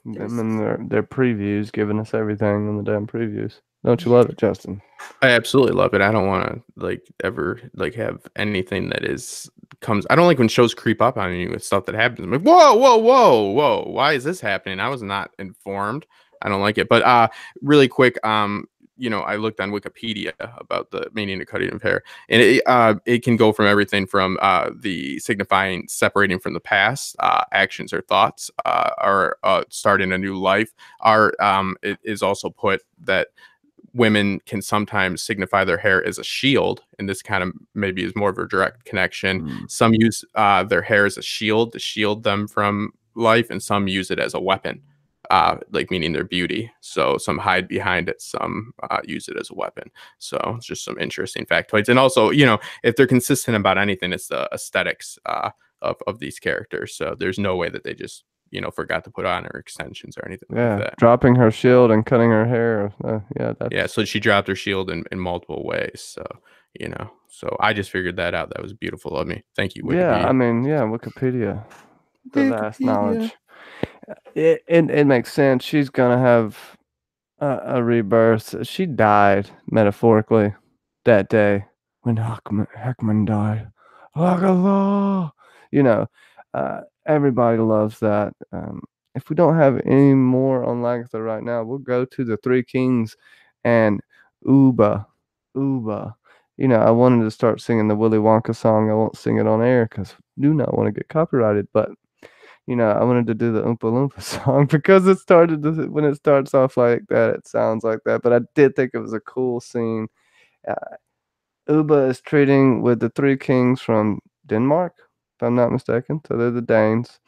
them and their previews, giving us everything in the damn previews. Don't you love it, Justin? I absolutely love it. I don't want to ever have anything that comes. I don't like when shows creep up on you with stuff that happens. I'm like, whoa, why is this happening? I was not informed. I don't like it. But really quick, I looked on Wikipedia about the meaning of cutting of hair, and it can go from everything from the signifying separating from the past, actions or thoughts, or starting a new life. It is also put that women can sometimes signify their hair as a shield, and this kind of maybe is more of a direct connection. Some use their hair as a shield to shield them from life, and some use it as a weapon, meaning their beauty. So some hide behind it, some use it as a weapon. So it's just some interesting factoids. And also, if they're consistent about anything, it's the aesthetics of these characters. So there's no way that they just forgot to put on her extensions or anything like that. Dropping her shield and cutting her hair. So she dropped her shield in multiple ways. So, so I just figured that out. That was beautiful of me. Thank you, Wikipedia. Yeah, I mean, Wikipedia. The vast knowledge. It makes sense. She's going to have a rebirth. She died, metaphorically, that day when Heckman died. Everybody loves that. If we don't have any more on Lagertha right now, we'll go to the Three Kings, and Uba, Uba. You know, I wanted to start singing the Willy Wonka song. I won't sing it on air because do not want to get copyrighted. But you know, I wanted to do the Oompa Loompa song because it started to, when it starts off like that, it sounds like that. But I did think it was a cool scene. Uh, Uba is treating with the three kings from Denmark, if I'm not mistaken. So they're the Danes,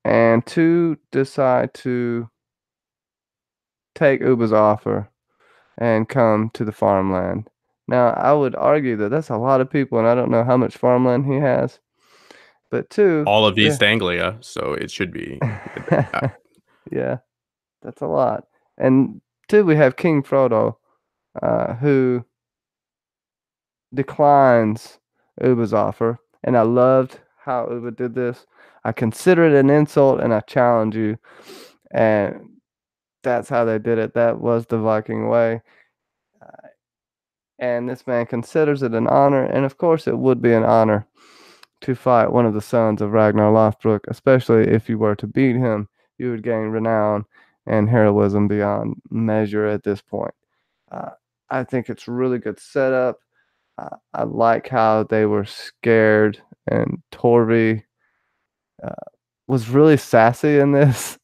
and two decide to take Uba's offer and come to the farmland. Now, I would argue that that's a lot of people, and I don't know how much farmland he has. But two, All of yeah, East Anglia, so it should be. yeah, that's a lot. And two, we have King Frodo, who declines Uba's offer, and I loved how Uba did this. I consider it an insult, and I challenge you, and that's how they did it. That was the Viking way. And this man considers it an honor, and of course, it would be an honor to fight one of the sons of Ragnar Lothbrok, especially if you were to beat him. You would gain renown and heroism beyond measure at this point. Uh, I think it's really good setup. I like how they were scared, and Torvi uh, was really sassy in this.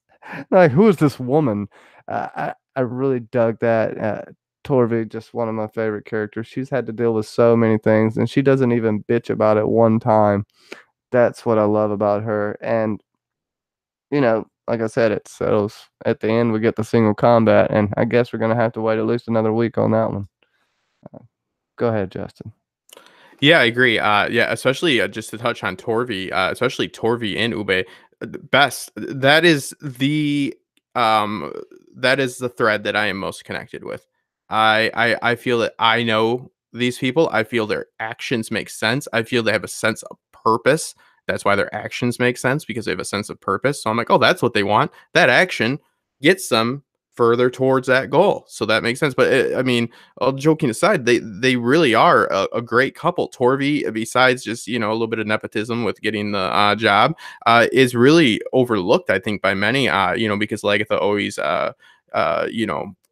Like, who is this woman? I really dug that. Torvi, just one of my favorite characters. She's had to deal with so many things, and she doesn't even bitch about it one time. That's what I love about her. And you know, like I said, it settles at the end. We get the single combat, and I guess we're gonna have to wait at least another week on that one. Go ahead, Justin. Yeah, I agree. Yeah, especially just to touch on Torvi, especially Torvi and Ube, best. Um, that is the thread that I am most connected with. I feel that I know these people. I feel their actions make sense. I feel they have a sense of purpose. That's why their actions make sense because they have a sense of purpose. So I'm like, oh, that's what they want. That action gets them further towards that goal. So that makes sense. But I mean, all joking aside, they really are a great couple. Torvi, besides just a little bit of nepotism with getting the job, is really overlooked, I think, by many. Because Lagatha always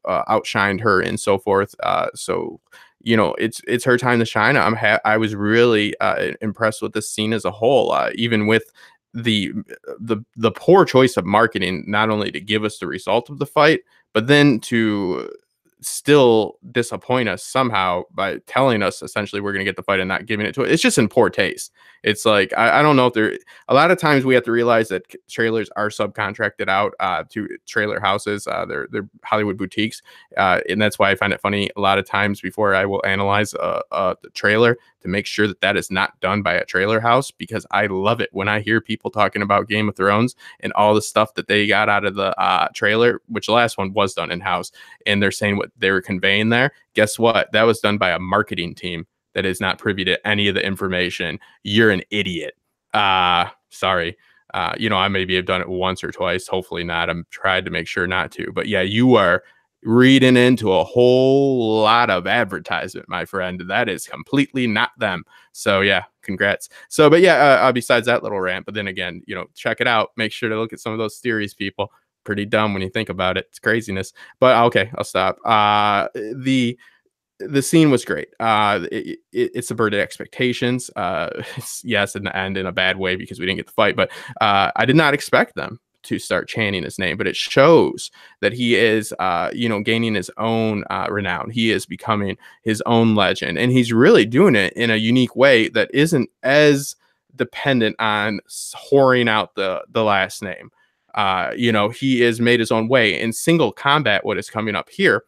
outshined her and so forth. So it's her time to shine. I was really impressed with this scene as a whole, even with the the poor choice of marketing, not only to give us the result of the fight, but then to still disappoint us somehow by telling us essentially we're going to get the fight and not giving it to it. It's just in poor taste. It's like I don't know if there. A lot of times we have to realize that trailers are subcontracted out to trailer houses. They're Hollywood boutiques, and that's why I find it funny a lot of times before I will analyze the trailer to make sure that that is not done by a trailer house, because I love it when I hear people talking about Game of Thrones and all the stuff that they got out of the trailer, which the last one was done in house, and they're saying what they were conveying there. Guess what? That was done by a marketing team that is not privy to any of the information. You're an idiot. Sorry. I maybe have done it once or twice. Hopefully not. I'm tried to make sure not to. But yeah, you are reading into a whole lot of advertisement, my friend. That is completely not them. So yeah, congrats. So, but yeah, besides that little rant, but then again, check it out. Make sure to look at some of those theories, people. Pretty dumb when you think about it. It's craziness. But okay, I'll stop. The scene was great. It subverted expectations. It's, yes, in the end, in a bad way because we didn't get the fight. But I did not expect them to start chanting his name. But it shows that he is, gaining his own renown. He is becoming his own legend, and he's really doing it in a unique way that isn't as dependent on whoring out the last name. He is made his own way in single combat. What is coming up here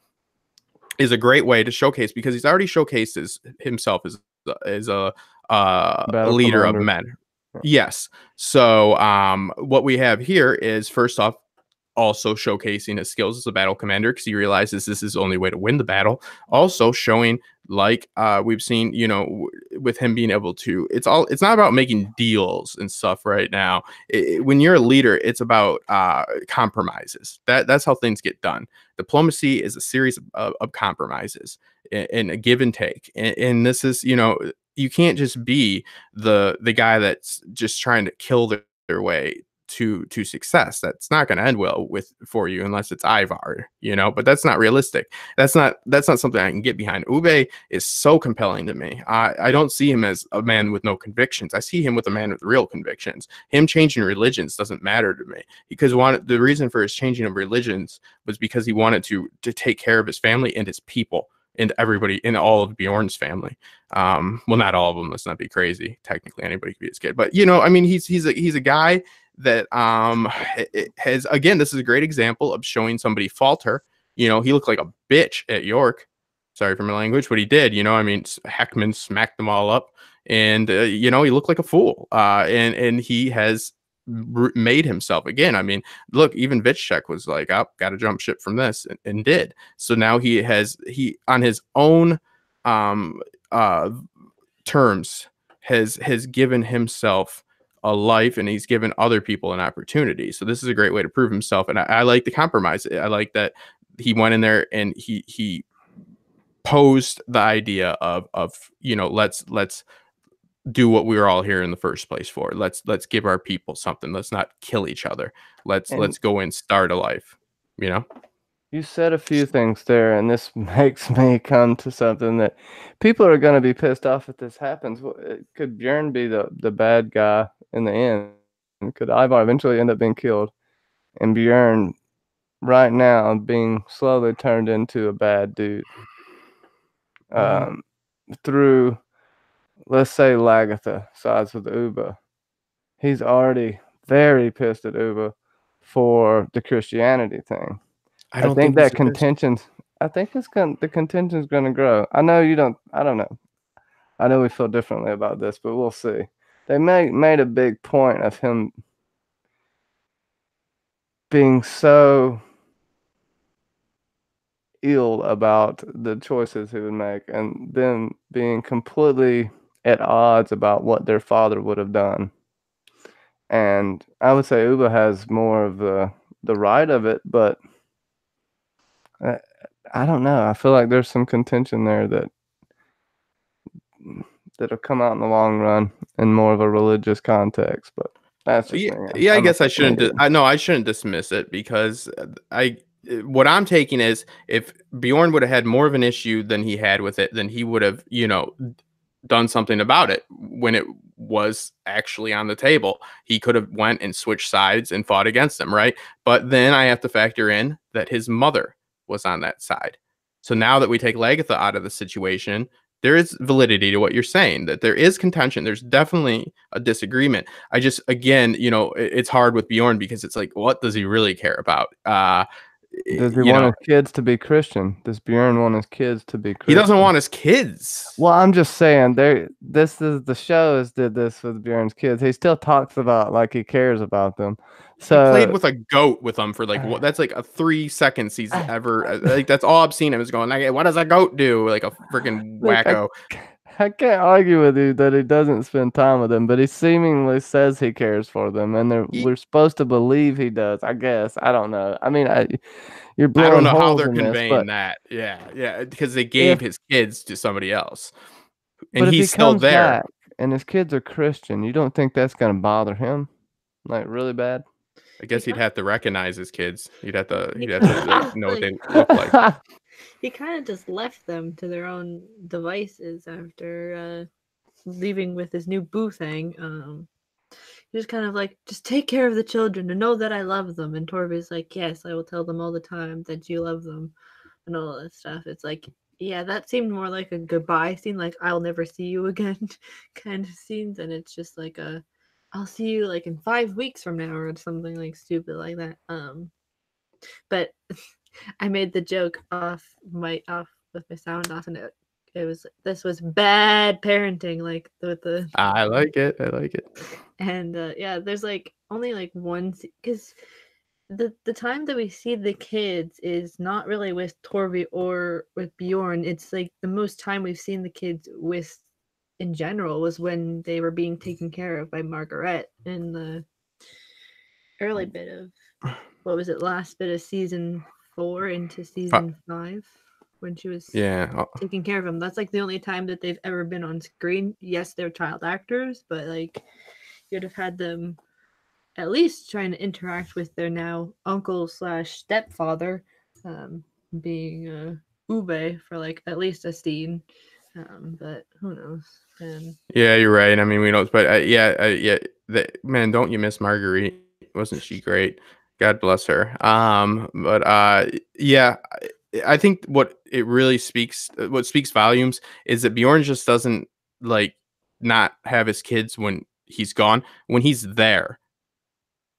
is a great way to showcase, because he's already showcased himself as a Battle leader commander. of men. Yes. So what we have here is, first off, also showcasing his skills as a battle commander, because he realizes this is the only way to win the battle. Also showing, like we've seen, with him being able to, it's not about making deals and stuff right now. When you're a leader, it's about compromises. That's how things get done. Diplomacy is a series of compromises and a give and take. And this is, you can't just be the guy that's just trying to kill their way to success. That's not going to end well for you unless it's Ivar, but that's not realistic. That's not something I can get behind. Ube is so compelling to me. I don't see him as a man with no convictions. I see him with a man with real convictions. Him changing religions doesn't matter to me, because the reason for his changing of religions was because he wanted to take care of his family and his people and everybody in all of Bjorn's family. Well, not all of them. Let's not be crazy. Technically, anybody could be his kid, but I mean, he's a guy that has, again, this is a great example of showing somebody falter. He looked like a bitch at York. Sorry for my language, but he did. I mean, Heckman smacked them all up, and he looked like a fool. And he has made himself again. I mean, look, even Hvitserk was like, "Oh, got to jump ship from this," and did. So now he on his own terms has given himself a life, and he's given other people an opportunity. So this is a great way to prove himself. And I like the compromise. I like that he went in there and he posed the idea of let's do what we were all here in the first place for. Let's give our people something. Let's not kill each other. Let's go and start a life. You said a few things there, and this makes me come to something that people are going to be pissed off if this happens. Could Bjorn be the bad guy in the end? Could Ivar eventually end up being killed, and Bjorn right now being slowly turned into a bad dude through, let's say, Lagatha sides with Uba? He's already very pissed at Uba for the Christianity thing. I think that contention's. I think the contention's going to grow. I know you don't. I don't know. I know we feel differently about this, but we'll see. They made a big point of him being so ill about the choices he would make, and them being completely at odds about what their father would have done. And I would say Uba has more of the right of it, but I don't know. I feel like there's some contention there that'll come out in the long run in more of a religious context. But that's just me. I guess I shouldn't. I shouldn't dismiss it, because what I'm taking is, if Bjorn would have had more of an issue than he had with it, then he would have done something about it when it was actually on the table. He could have went and switched sides and fought against them, right? But then I have to factor in that his mother was on that side. So now that we take Lagatha out of the situation, there is validity to what you're saying, that there is contention. There's definitely a disagreement. I just, again, it's hard with Bjorn, because it's like, what does he really care about? Does he want his kids to be Christian? Does Bjorn want his kids to be Christian? He doesn't want his kids. Well, I'm just saying, this is the show did this with Bjorn's kids. He still talks about like he cares about them. So he played with a goat with them for like that's like a 3 seconds he's ever like, that's all I've seen him is going like, what does a goat do? Like a freaking wacko. I can't argue with you that he doesn't spend time with them, but he seemingly says he cares for them, and we're supposed to believe he does. I guess I don't know. I mean, you're blowing I don't know holes how they're in conveying this, that. Yeah, because they gave his kids to somebody else, and but he's still there. Back and his kids are Christian, you don't think that's gonna bother him, like really bad? I guess he'd have to recognize his kids. He'd have to know what they look like. He kind of just left them to their own devices after leaving with his new boo thing. He was kind of like, just take care of the children and know that I love them. And Torby's like, yes, I will tell them all the time that you love them and all that stuff. It's like, yeah, that seemed more like a goodbye scene, like I'll never see you again kind of scenes. And it's just like I'll see you like in 5 weeks from now or something like stupid like that. But I made the joke off with my sound off, and this was bad parenting, like with the. I like it. And yeah, there's like only like one, because the time that we see the kids is not really with Torvi or with Bjorn. It's like the most time we've seen the kids with in general was when they were being taken care of by Margaret in the early bit of last bit of season 4 into season 5, when she was taking care of him. That's like the only time that they've ever been on screen. Yes, they're child actors, but like you'd have had them at least trying to interact with their now uncle slash stepfather, being Ube for like at least a scene. But who knows? And Yeah, you're right. I mean, we know, but yeah. Man, don't you miss Marguerite? Wasn't she great? God bless her. But yeah, I think what speaks volumes is that Bjorn just doesn't like not have his kids when he's gone. When he's there,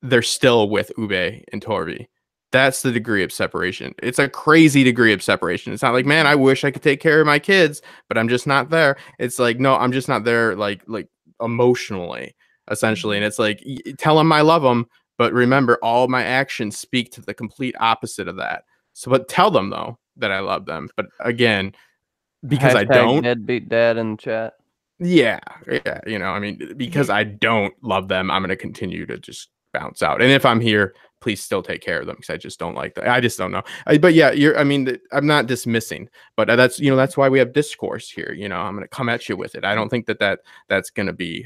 they're still with Ube and Torvi. That's the degree of separation. It's a crazy degree of separation. It's not like, man, I wish I could take care of my kids, but I'm just not there. It's like, no, I'm just not there, like emotionally, essentially. And it's like, tell them I love them, but remember, all my actions speak to the complete opposite of that. So, but tell them though that I love them. But again, because I Hashtag don't, deadbeat dad in the chat. yeah, I mean, because I don't love them, I'm going to continue to just bounce out. And if I'm here, please still take care of them because I just don't like that. I just don't know. But yeah, I'm not dismissing, but that's why we have discourse here. I'm going to come at you with it. I don't think that's going to be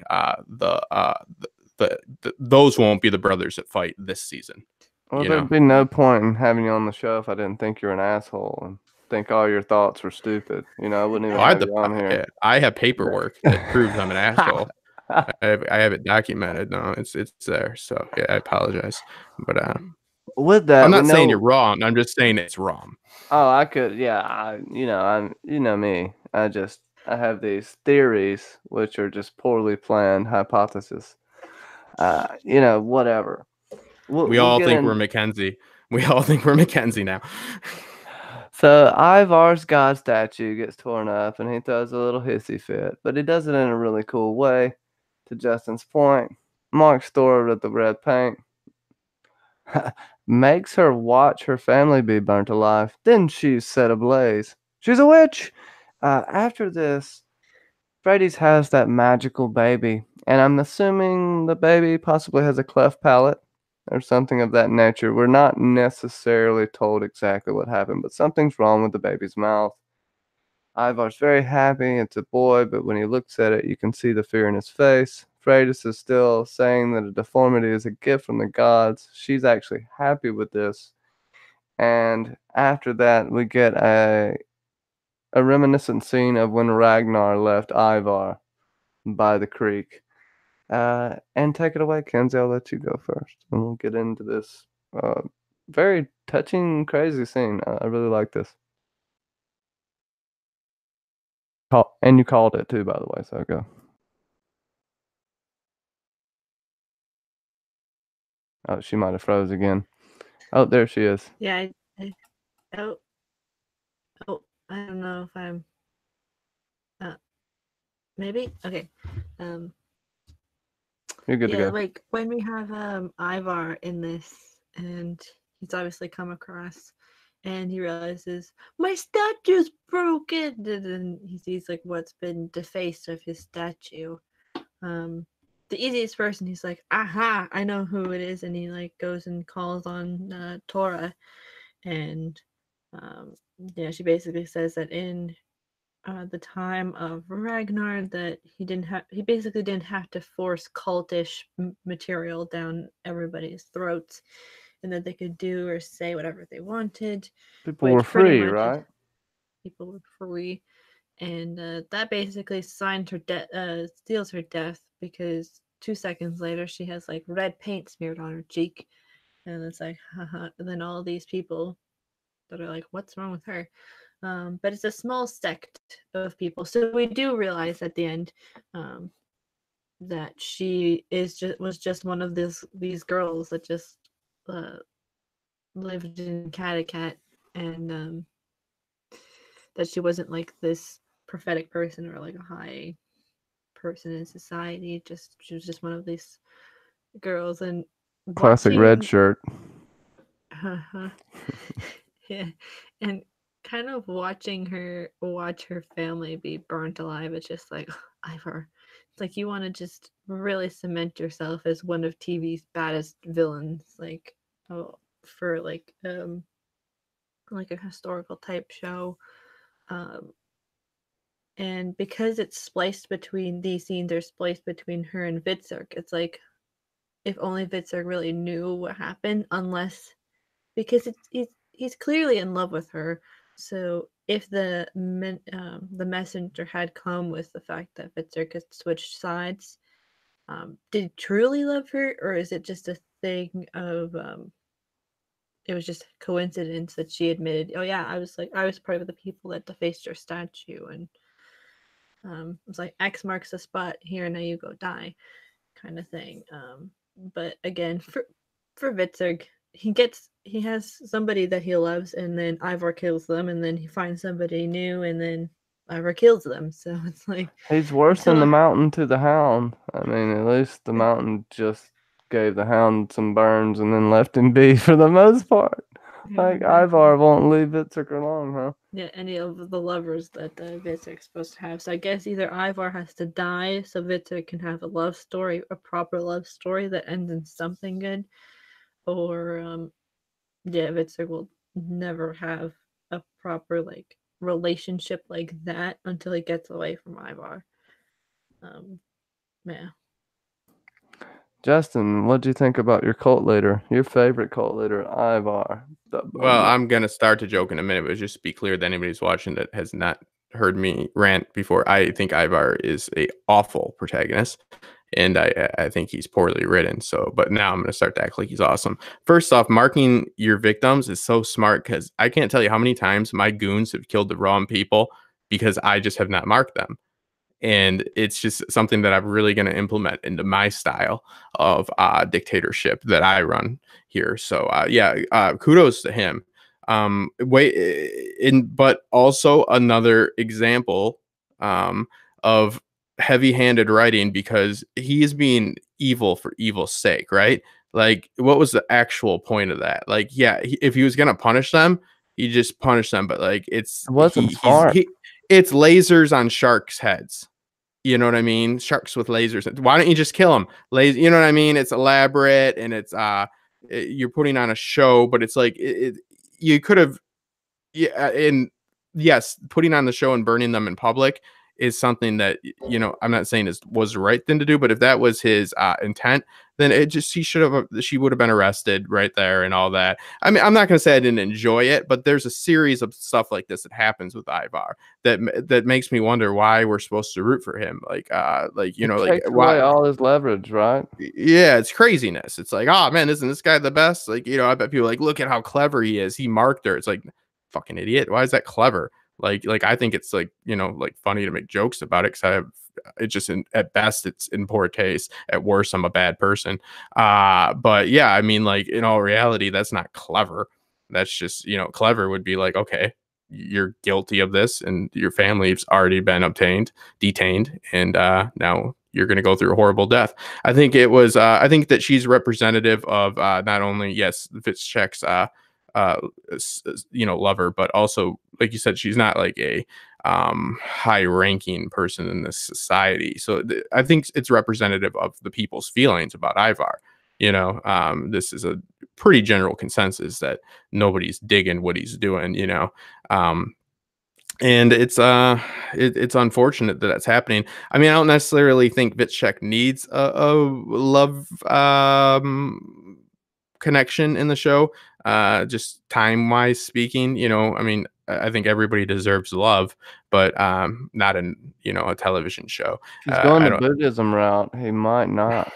those won't be the brothers that fight this season. Well, there'd be no point in having you on the show if I didn't think you're an asshole and think all your thoughts were stupid. I wouldn't even have you on here. I have paperwork that proves I'm an asshole. I have it documented. No, it's there. So yeah, I apologize, but with that, I'm not saying you're wrong. I'm just saying it's wrong. Oh, I could, yeah. I'm me. I have these theories which are just poorly planned hypotheses. Whatever. We all think we're Mackenzie. We all think we're Mackenzie now. So Ivar's god statue gets torn up and he throws a little hissy fit, but he does it in a really cool way. To Justin's point, Mark's Thora with the red paint makes her watch her family be burnt alive. Then she's set ablaze. She's a witch. After this, Freydis has that magical baby, and I'm assuming the baby possibly has a cleft palate or something of that nature. We're not necessarily told exactly what happened, but something's wrong with the baby's mouth. Ivar's very happy it's a boy, but when he looks at it, you can see the fear in his face. Freydis is still saying that a deformity is a gift from the gods. She's actually happy with this. And after that, we get a reminiscent scene of when Ragnar left Ivar by the creek. And take it away, Kenzie. I'll let you go first, and we'll get into this very touching, crazy scene. I really like this. And you called it too, by the way. So go. Oh, she might have froze again. Oh, there she is. Yeah. I don't know if I'm. Maybe okay. You're good to go. Like when we have Ivar in this, and he's obviously come across, and he realizes my statue's broken, and then he sees like what's been defaced of his statue. The easiest person, he's like, aha, I know who it is, and he like goes and calls on Thora, and she basically says that in the time of Ragnar that he basically didn't have to force cultish material down everybody's throats, and that they could do or say whatever they wanted. People were free, right? People were free, and that basically steals her death, because 2 seconds later she has like red paint smeared on her cheek, and it's like, haha. And then all these people that are like, what's wrong with her? But it's a small sect of people, so we do realize at the end that she was just one of these girls that just lived in Kattegat, and that she wasn't like this prophetic person or like a high person in society. She was just one of these girls. And classic red shirt. Yeah, and kind of watching her watch her family be burnt alive, it's just like, Ivor, it's like you want to just really cement yourself as one of TV's baddest villains, like for like a historical type show. And because it's spliced between these scenes are spliced between her and Hvitserk, it's like if only Hvitserk really knew what happened, unless because he's clearly in love with her. So if the messenger had come with the fact that Hvitserk had switched sides, did he truly love her, or is it just a thing of it was just coincidence that she admitted, oh yeah, I was part of the people that defaced your statue, and it was like X marks the spot here, now you go die, kind of thing. But again, for Hvitserk, he has somebody that he loves, and then Ivar kills them, and then he finds somebody new, and then Ivar kills them. So it's like He's worse than until the mountain to the hound. I mean, at least the mountain just gave the hound some burns and then left him be for the most part. Like Ivar won't leave Hvitserk alone, huh? yeah, any of the lovers that Hvitserk's supposed to have. So I guess either Ivar has to die so Hvitserk can have a love story, a proper love story that ends in something good, or yeah, Hvitserk will never have a proper like relationship like that until he gets away from Ivar. Yeah. Justin, what do you think about your cult leader? Your favorite cult leader, Ivar. Well, I'm gonna start to joke in a minute, but just to be clear that anybody's watching that has not heard me rant before, I think Ivar is a awful protagonist, and I think he's poorly written. So, but now I'm gonna start to act like he's awesome. First off, marking your victims is so smart because I can't tell you how many times my goons have killed the wrong people because I just have not marked them. And it's just something that I'm really going to implement into my style of dictatorship that I run here. So kudos to him. But also another example of heavy-handed writing because he is being evil for evil's sake, right? Like, what was the actual point of that? Like, yeah, if he was going to punish them, he just punished them. But like, It wasn't smart. it's lasers on sharks' heads. You know what I mean? Sharks with lasers. Why don't you just kill them? You know what I mean? It's elaborate and it's you're putting on a show, but it's like you could have and yes, putting on the show and burning them in public is something that I'm not saying was the right thing to do, but if that was his intent, then she would have been arrested right there and all that. I mean, I'm not going to say I didn't enjoy it, but there's a series of stuff like this that happens with Ivar that makes me wonder why we're supposed to root for him. Like Takes why away all his leverage, right? yeah, it's craziness. It's like, oh man, isn't this guy the best? Like, I bet people like, look at how clever he is. He marked her. It's like, fucking idiot. Why is that clever? Like I think it's like, like funny to make jokes about it because at best it's in poor taste. At worst, I'm a bad person. But yeah, I mean, like in all reality, that's not clever. That's just, clever would be like, okay, you're guilty of this and your family's already been detained, and now you're going to go through a horrible death. I think that she's representative of not only, yes, Hvitserk's lover, but also, like you said, she's not like a high ranking person in this society. So I think it's representative of the people's feelings about Ivar. This is a pretty general consensus that nobody's digging what he's doing, and it's unfortunate that that's happening. I mean, I don't necessarily think Hvitserk needs a love connection in the show, just time wise speaking. I mean, I think everybody deserves love, but not in a television show. If he's going the Buddhism route, he might not.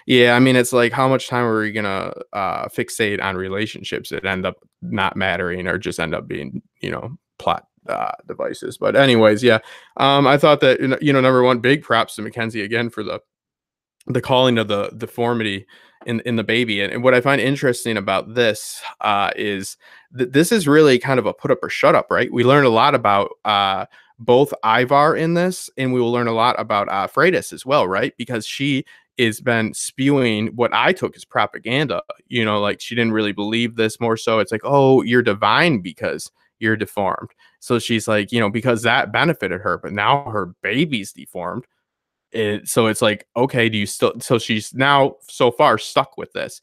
Yeah, I mean, it's like, how much time are we gonna fixate on relationships that end up not mattering or just end up being plot devices? But anyways, yeah, I thought that number one, big props to Mackenzie again for the calling of the deformity in the baby. And what I find interesting about this is that this is really kind of a put up or shut up, right? We learned a lot about both Ivar in this, and we will learn a lot about Freydis as well, right? Because she has been spewing what I took as propaganda, like she didn't really believe this. More so, it's like, oh, you're divine because you're deformed. So she's like, because that benefited her, but now her baby's deformed. So it's like, okay, do you still? So she's now so far stuck with this.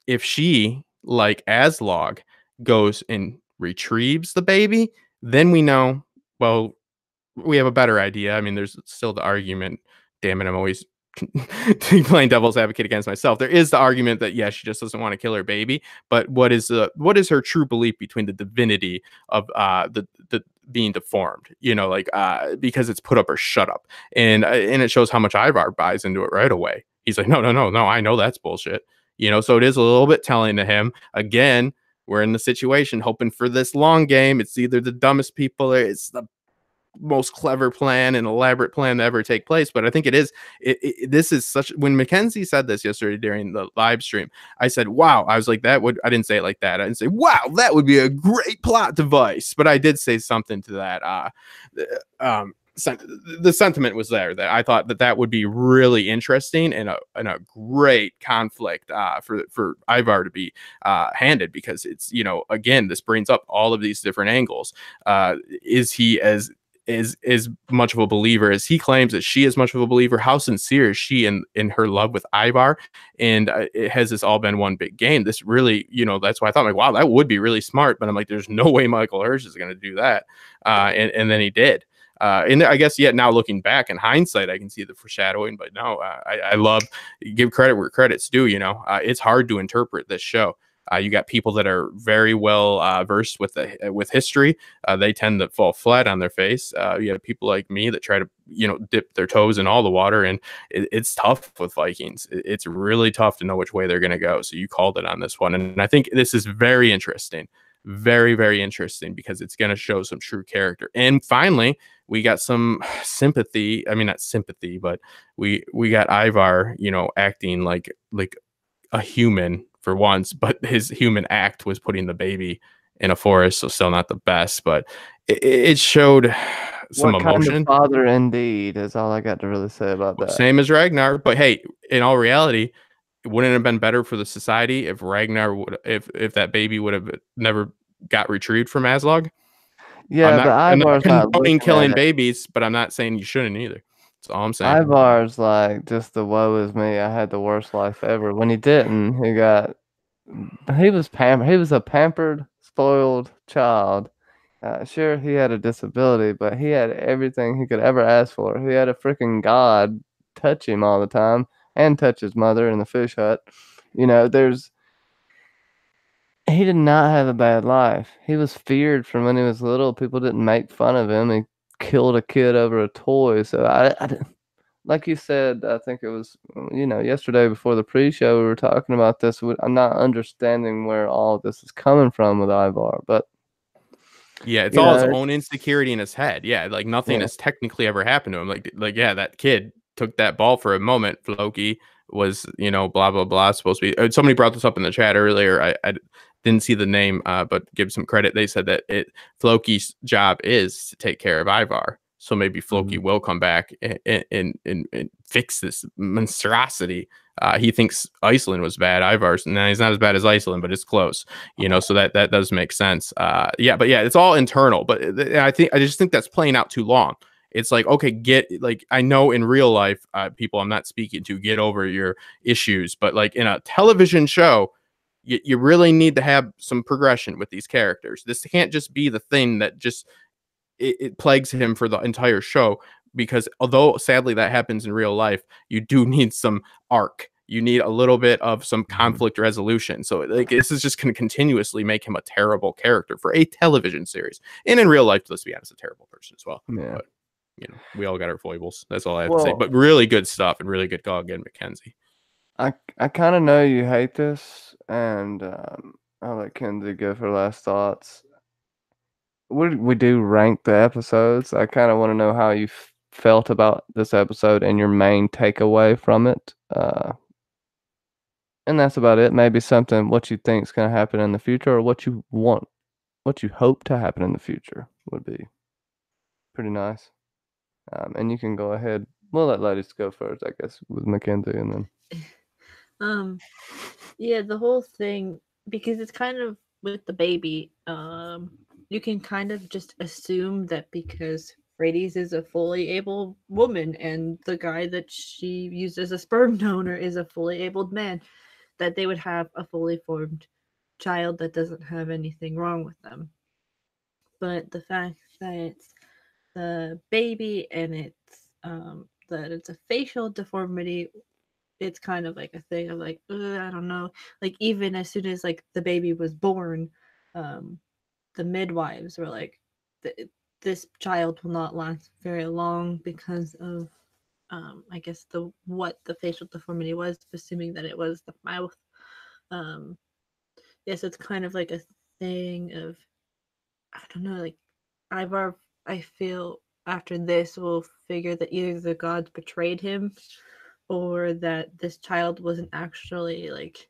If she, like Aslog, goes and retrieves the baby, then we know, well, we have a better idea. I mean, there's still the argument. Damn it, I'm always playing devil's advocate against myself, there is the argument that she just doesn't want to kill her baby. But what is her true belief between the divinity of the being deformed? Because it's put up or shut up, and it shows how much Ivar buys into it right away. He's like, no, I know that's bullshit. So it is a little bit telling to him. Again, we're in the situation hoping for this long game. It's either the dumbest people or it's the most clever plan and elaborate plan to ever take place. But I think this is such, when Mackenzie said this yesterday during the live stream, I said, wow. I was like, I didn't say it like that. I didn't say, wow, that would be a great plot device. But I did say something to that. The sentiment was there that I thought that would be really interesting and a great conflict for Ivar to be handed, because it's, again, this brings up all of these different angles. Is he as much of a believer as he claims? That she is much of a believer? How sincere is she in her love with Ivar? And has this all been one big game? This really, that's why I thought, like, wow, that would be really smart. But I'm like, there's no way Michael Hirsch is going to do that. And then he did. And I guess, now looking back in hindsight, I can see the foreshadowing. But no, I love, give credit where credit's due. It's hard to interpret this show. You got people that are very well versed with history. They tend to fall flat on their face. You have people like me that try to dip their toes in all the water, and it's tough with Vikings. It's really tough to know which way they're going to go. So you called it on this one, and I think this is very interesting, very, very interesting, because it's going to show some true character. And finally, we got some sympathy. I mean, not sympathy, but we got Ivar, acting like a human for once, but his human act was putting the baby in a forest. So still not the best, but it showed some emotion. Kind of father indeed is all I got to really say about that. Same as Ragnar, but hey, in all reality, wouldn't it have been better for the society if Ragnar if that baby would have never got retrieved from Aslog? Yeah, I'm not not condoning killing babies, but I'm not saying you shouldn't either. That's all I'm saying. Ivar's like, just the woe is me, I had the worst life ever. When he didn't, he was pampered. He was a pampered, spoiled child. Sure, he had a disability, but he had everything he could ever ask for. He had a freaking god touch him all the time and touch his mother in the fish hut. He did not have a bad life. He was feared from when he was little. People didn't make fun of him. He killed a kid over a toy. So I didn't, like you said, I think it was, yesterday before the pre-show, we were talking about this. I'm not understanding where all of this is coming from with Ivar, but it's all his own insecurity in his head. Yeah, like nothing has technically ever happened to him. Like that kid took that ball for a moment. Floki was, blah blah blah, supposed to be. Somebody brought this up in the chat earlier. I didn't see the name, but give some credit. They said that Floki's job is to take care of Ivar. So maybe Floki will come back and fix this monstrosity. He thinks Iceland was bad. Ivar's, no, he's not as bad as Iceland, but it's close. So that does make sense. It's all internal. But I just think that's playing out too long. It's like, okay, I know in real life, people I'm not speaking to, get over your issues, but like in a television show, you really need to have some progression with these characters. This can't just be the thing that just it plagues him for the entire show, because although sadly that happens in real life, you do need some arc. You need a little bit of some conflict resolution. So this is just going to continuously make him a terrible character for a television series. And in real life, let's be honest, a terrible person as well. Yeah. But, we all got our foibles. That's all I have to say. But really good stuff and really good call again, Mackenzie. I kind of know you hate this, and I'll let Kenzie give her last thoughts. We do rank the episodes. I kind of want to know how you felt about this episode and your main takeaway from it. And that's about it. Maybe what you think is going to happen in the future, or what you hope to happen in the future would be pretty nice. And you can go ahead. We'll let ladies go first, I guess, with Mackenzie, and then. The whole thing, because it's kind of with the baby, you can kind of just assume that because Freydis is a fully able woman and the guy that she used as a sperm donor is a fully abled man, that they would have a fully formed child that doesn't have anything wrong with them. But the fact that it's the baby and it's that it's a facial deformity, it's kind of like a thing of like, I don't know. Like even as soon as like the baby was born, the midwives were like, this child will not last very long because of, I guess what the facial deformity was, assuming that it was the mouth. Yes, it's kind of like a thing of, I don't know, like Ivar, I feel after this will figure that either the gods betrayed him or that this child wasn't actually like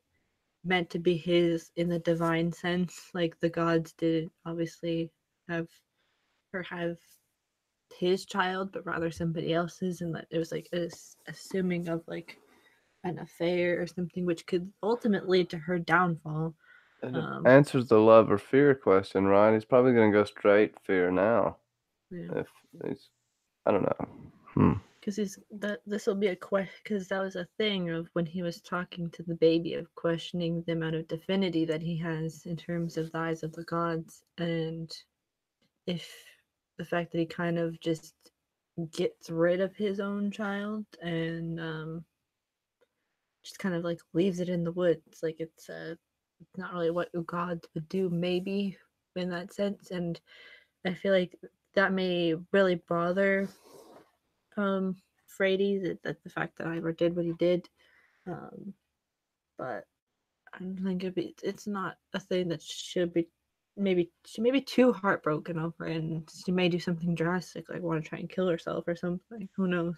meant to be his in the divine sense. Like the gods didn't obviously have his child, but rather somebody else's, and that it was like assuming of like an affair or something, which could ultimately lead to her downfall. It answers the love or fear question, right? He's probably going to go straight fear now. Yeah. If he's, I don't know. Because this will be a question, because that was a thing of when he was talking to the baby, of questioning the amount of divinity that he has in terms of the eyes of the gods, and if the fact that he kind of just gets rid of his own child and just kind of like leaves it in the woods, like it's not really what gods would do, maybe in that sense. And I feel like that may really bother Freydis, that the fact that Ivar did what he did, but I don't think it's not a thing that should be. Maybe she may be too heartbroken over it, and she may do something drastic, like want to try and kill herself or something. Who knows?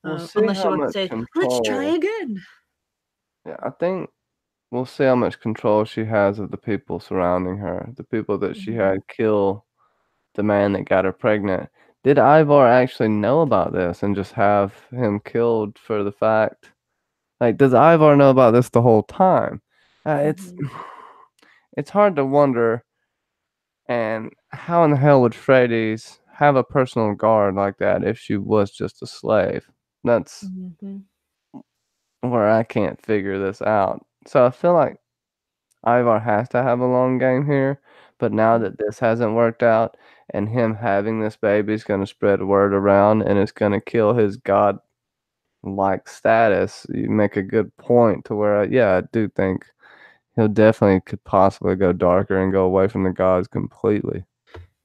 We'll see Unless she how wants to much say, control. "Let's try again." Yeah, I think we'll see how much control she has of the people surrounding her, the people that she had kill the man that got her pregnant. Did Ivar actually know about this and just have him killed for the fact? Like, does Ivar know about this the whole time? It's hard to wonder. And how in the hell would Freydis have a personal guard like that if she was just a slave? That's where I can't figure this out. So I feel like Ivar has to have a long game here, but now that this hasn't worked out and him having this baby is going to spread word around and it's going to kill his god-like status, you make a good point to where, yeah, I do think he'll definitely could possibly go darker and go away from the gods completely.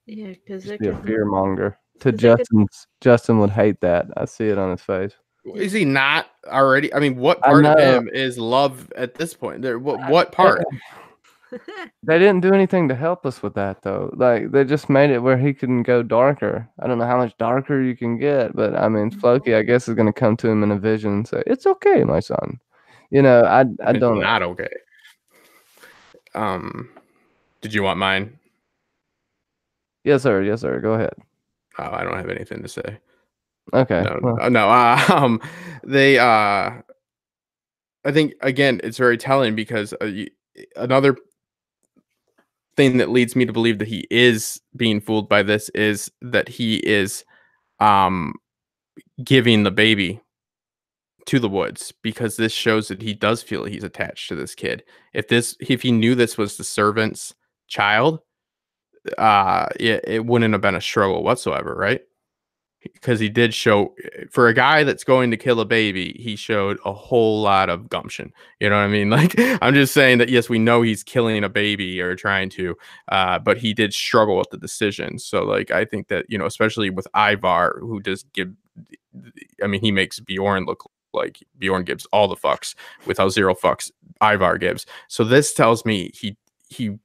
Yeah, because Just it be a could. fear monger. To 'Cause it could. Justin would hate that. I see it on his face. Is he not already? I mean, what I part of know. him is love at this point? There, what part? They didn't do anything to help us with that though. Like they just made it where he can go darker. I don't know how much darker you can get, but I mean Floki I guess is gonna come to him in a vision and say, "It's okay, my son." You know, I It's don't know. not okay. Did you want mine? Yes, sir. Yes, sir. Go ahead. Oh, I don't have anything to say. Okay. No, Well, no. They I think again, it's very telling because another thing that leads me to believe that he is being fooled by this is that he is um giving the baby to the woods because this shows that he does feel he's attached to this kid. If he knew this was the servant's child, it wouldn't have been a struggle whatsoever, right? Because he did show for a guy that's going to kill a baby, he showed a whole lot of gumption. You know what I mean? Like I'm just saying that yes, we know he's killing a baby or trying to, but he did struggle with the decision. So like I think that, you know, especially with Ivar, who does give I mean, he makes Bjorn look like Bjorn gives all the fucks with how zero fucks Ivar gives. So this tells me he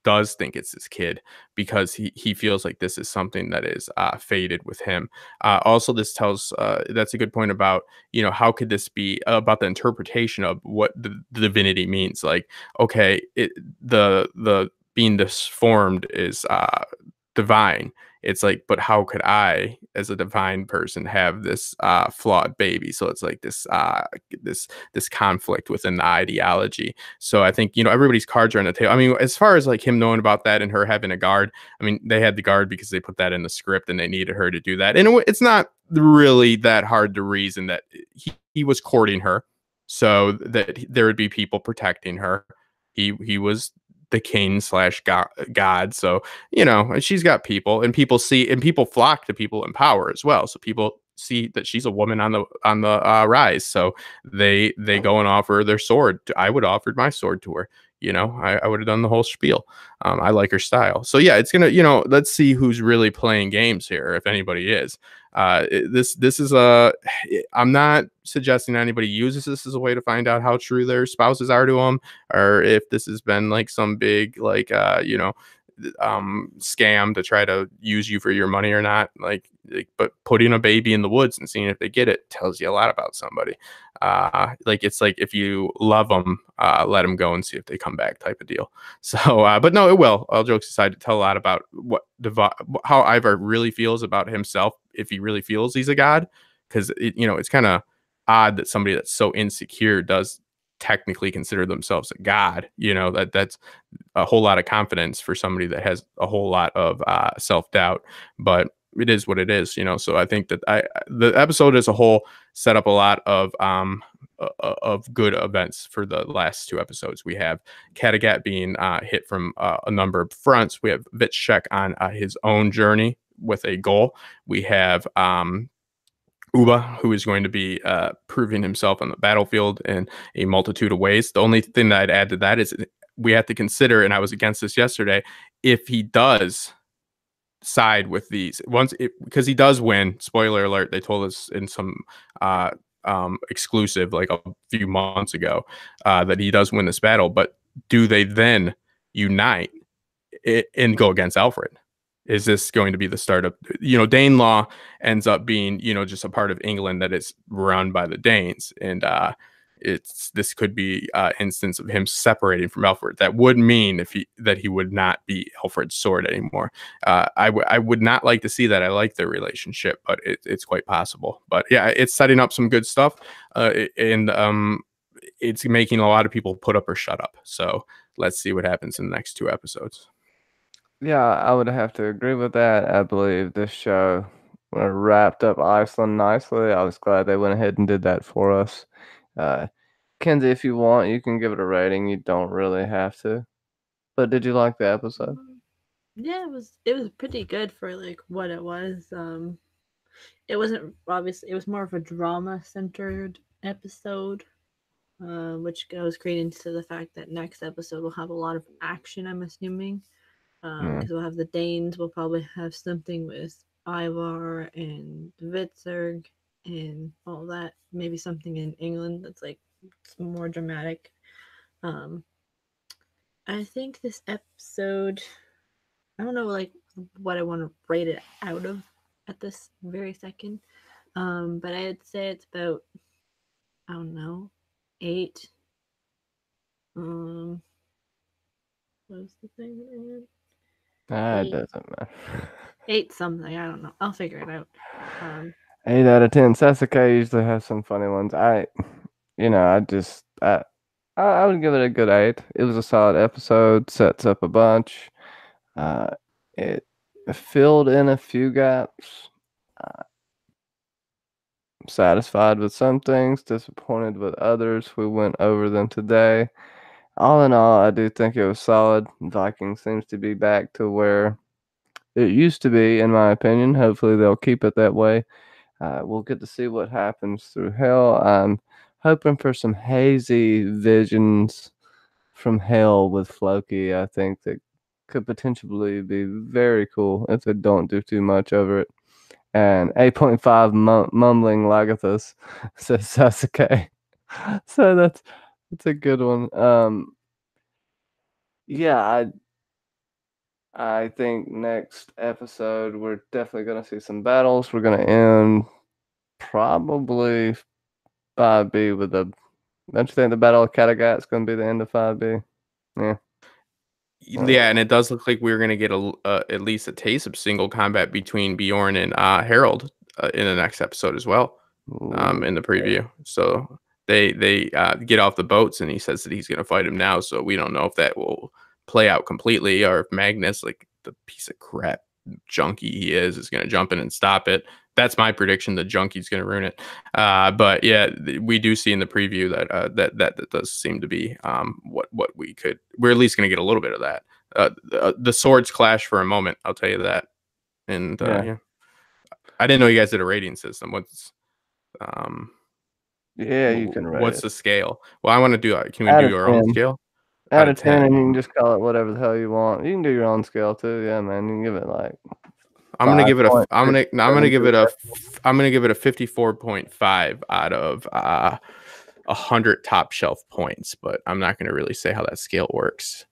does think it's his kid because he feels like this is something that is fated with him. Also, this tells that's a good point about, you know, how could this be about the interpretation of what the divinity means? Like, okay, the being disformed is divine. It's like, but how could I, as a divine person, have this flawed baby? So it's like this conflict within the ideology. So I think, you know, everybody's cards are on the table. I mean, as far as like him knowing about that and her having a guard, I mean, they had the guard because they put that in the script and they needed her to do that. And it's not really that hard to reason that he was courting her, so that there would be people protecting her. He was the king slash god. So, you know, she's got people and people see and people flock to people in power as well. So people see that she's a woman on the rise. So they go and offer their sword. I would have offered my sword to her. I would have done the whole spiel. I like her style. So yeah, it's gonna, let's see who's really playing games here, if anybody is. This is I'm not suggesting anybody uses this as a way to find out how true their spouses are to them, or if this has been like some big scam to try to use you for your money or not. But putting a baby in the woods and seeing if they get it tells you a lot about somebody. It's like, if you love them, let them go and see if they come back, type of deal. So but no, it will, all jokes aside, to tell a lot about how Ivar really feels about himself, if he really feels he's a god. Because it's kind of odd that somebody that's so insecure does technically consider themselves a god. That's a whole lot of confidence for somebody that has a whole lot of self-doubt, but it is what it is. So I think that the episode as a whole set up a lot of good events for the last two episodes. We have Kattegat being hit from a number of fronts. We have Hvitserk on his own journey with a goal. We have Uba, who is going to be proving himself on the battlefield in a multitude of ways. The only thing that I'd add to that is we have to consider, and I was against this yesterday, if he does side with these because he does win. Spoiler alert, they told us in some exclusive like a few months ago that he does win this battle, but do they then unite and go against Alfred? Is this going to be the start of, Danelaw ends up being, just a part of England that is run by the Danes, and this could be instance of him separating from Alfred. That would mean that he would not be Alfred's sword anymore. I would not like to see that. I like their relationship, but it's quite possible. But yeah, it's setting up some good stuff, and it's making a lot of people put up or shut up. So let's see what happens in the next two episodes. Yeah, I would have to agree with that. I believe this show wrapped up Iceland nicely. I was glad they went ahead and did that for us. Kenzie, if you want, you can give it a rating. You don't really have to. But did you like the episode? Yeah, it was pretty good for like what it was. It wasn't obviously, it was more of a drama centered episode, which goes great into the fact that next episode will have a lot of action, I'm assuming. Because we'll have the Danes, we'll probably have something with Ivar and Hvitserk and all that. Maybe something in England that's like more dramatic. I think this episode, I don't know like what I want to rate it out of at this very second. But I'd say it's about, I don't know, 8. What was the thing that I had? It doesn't matter. 8 something. I don't know. I'll figure it out. 8 out of 10. Sasuke usually has some funny ones. I would give it a good 8. It was a solid episode. Sets up a bunch. It filled in a few gaps. Satisfied with some things, disappointed with others. We went over them today. All in all, I do think it was solid. Vikings seems to be back to where it used to be, in my opinion. Hopefully, they'll keep it that way. We'll get to see what happens through hell. I'm hoping for some hazy visions from hell with Floki. I think that could potentially be very cool if they don't do too much over it. And 8.5 mumbling Lagathus, says Sasuke. So that's a good one. Yeah, I think next episode we're definitely gonna see some battles. We're gonna end probably 5B with a. Don't you think the Battle of Kattegat's gonna be the end of 5B? Yeah. Yeah, and it does look like we're going to get at least a taste of single combat between Bjorn and Harold in the next episode as well, in the preview. So they get off the boats, and he says that he's going to fight him now. So we don't know if that will play out completely, or if Magnus, like the piece of crap junkie he is going to jump in and stop it. That's my prediction. The junkie's going to ruin it. But yeah, we do see in the preview that that does seem to be what we're at least going to get a little bit of that. The swords clash for a moment, I'll tell you that. And yeah. I didn't know you guys did a rating system. Yeah, you can rate What's it. the scale? Well, I want to do. Can we Out do of our own 10. scale? Out of 10, and you can just call it whatever the hell you want. You can do your own scale too. Yeah, man. You can give it like I'm gonna give it a. I'm gonna 5.67 give it a. to I'm gonna give it a 54.5 out of 100 top shelf points. But I'm not gonna really say how that scale works.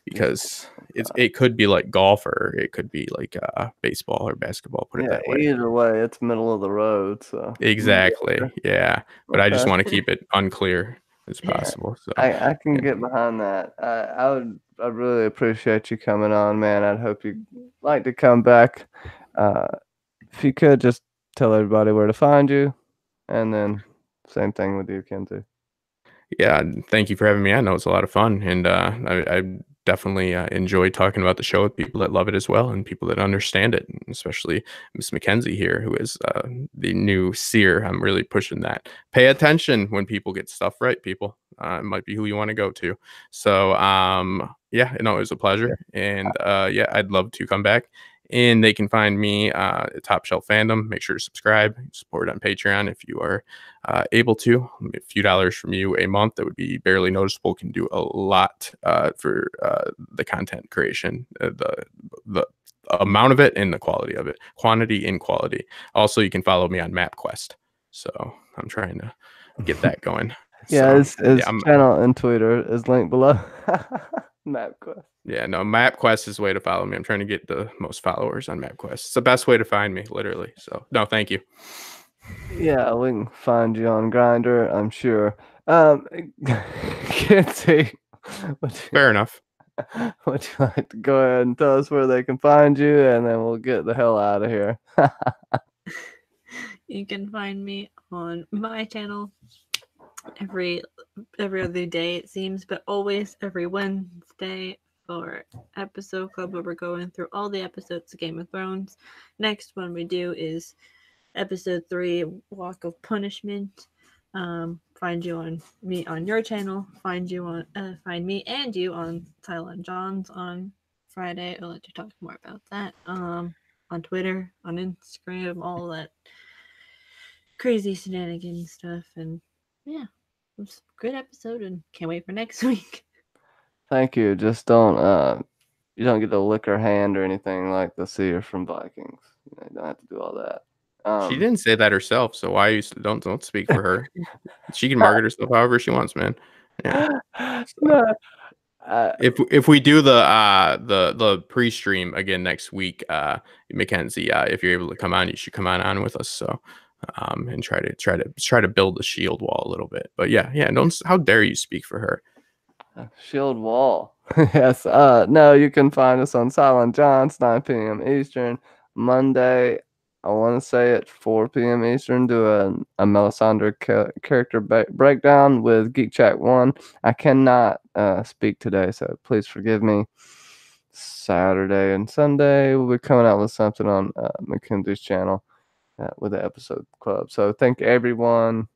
Because it could be like golf, or it could be like baseball or basketball. Put it that way. Either way, it's middle of the road. So Exactly. Yeah. But I just Okay. want to keep it unclear as possible. So I can get behind that. I'd really appreciate you coming on, man. I'd hope you'd like to come back. If you could just tell everybody where to find you, and then same thing with you, Kenzie. yeah, thank you for having me. I know it's a lot of fun, and I definitely enjoy talking about the show with people that love it as well, and people that understand it, and especially Miss Mackenzie here, who is the new seer. I'm really pushing that. Pay attention when people get stuff right, people. It might be who you want to go to. So, yeah, it was a pleasure, and yeah, I'd love to come back. And they can find me at Top Shelf Fandom. Make sure to subscribe, support on Patreon if you are able to. A few dollars from you a month that would be barely noticeable can do a lot for the content creation, the amount of it and the quality of it, quantity and quality. Also, you can follow me on MapQuest. So I'm trying to get that going. Yeah, So, his channel and Twitter is linked below. MapQuest. Yeah, no, MapQuest is the way to follow me. I'm trying to get the most followers on MapQuest. It's the best way to find me, literally. So, no, thank you. Yeah, we can find you on Grindr, I'm sure. Can't see. Fair enough. Would you like to go ahead and tell us where they can find you, and then we'll get the hell out of here. You can find me on my channel every other day, it seems, but always every Wednesday for episode club, where we're going through all the episodes of Game of Thrones. Next one we do is episode 3, Walk of Punishment. Find me on your channel. Find me and you on Silent John's on Friday. I'll let you talk more about that. On Twitter, on Instagram, all that crazy shenanigans stuff. And yeah, it was a great episode, and can't wait for next week. Thank you. Just don't you don't get to lick her hand or anything like the seer from Vikings. You don't have to do all that. She didn't say that herself, so why you don't speak for her? She can market herself however she wants, man. Yeah. So, No. if we do the pre-stream again next week, Mackenzie, if you're able to come on, you should come on with us. So, and try to build the shield wall a little bit. But yeah, don't. How dare you speak for her? Shield wall. Yes. No, you can find us on Silent John's, 9 p.m. Eastern. Monday, I want to say at 4 p.m. Eastern, do a Melisandre character breakdown with Geek Chat 1. I cannot speak today, so please forgive me. Saturday and Sunday, we'll be coming out with something on Mackenzie's channel with the episode club. So thank everyone.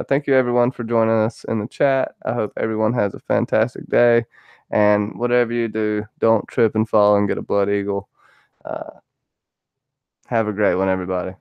Thank you everyone for joining us in the chat. I hope everyone has a fantastic day. And whatever you do, don't trip and fall and get a blood eagle. Have a great one, everybody.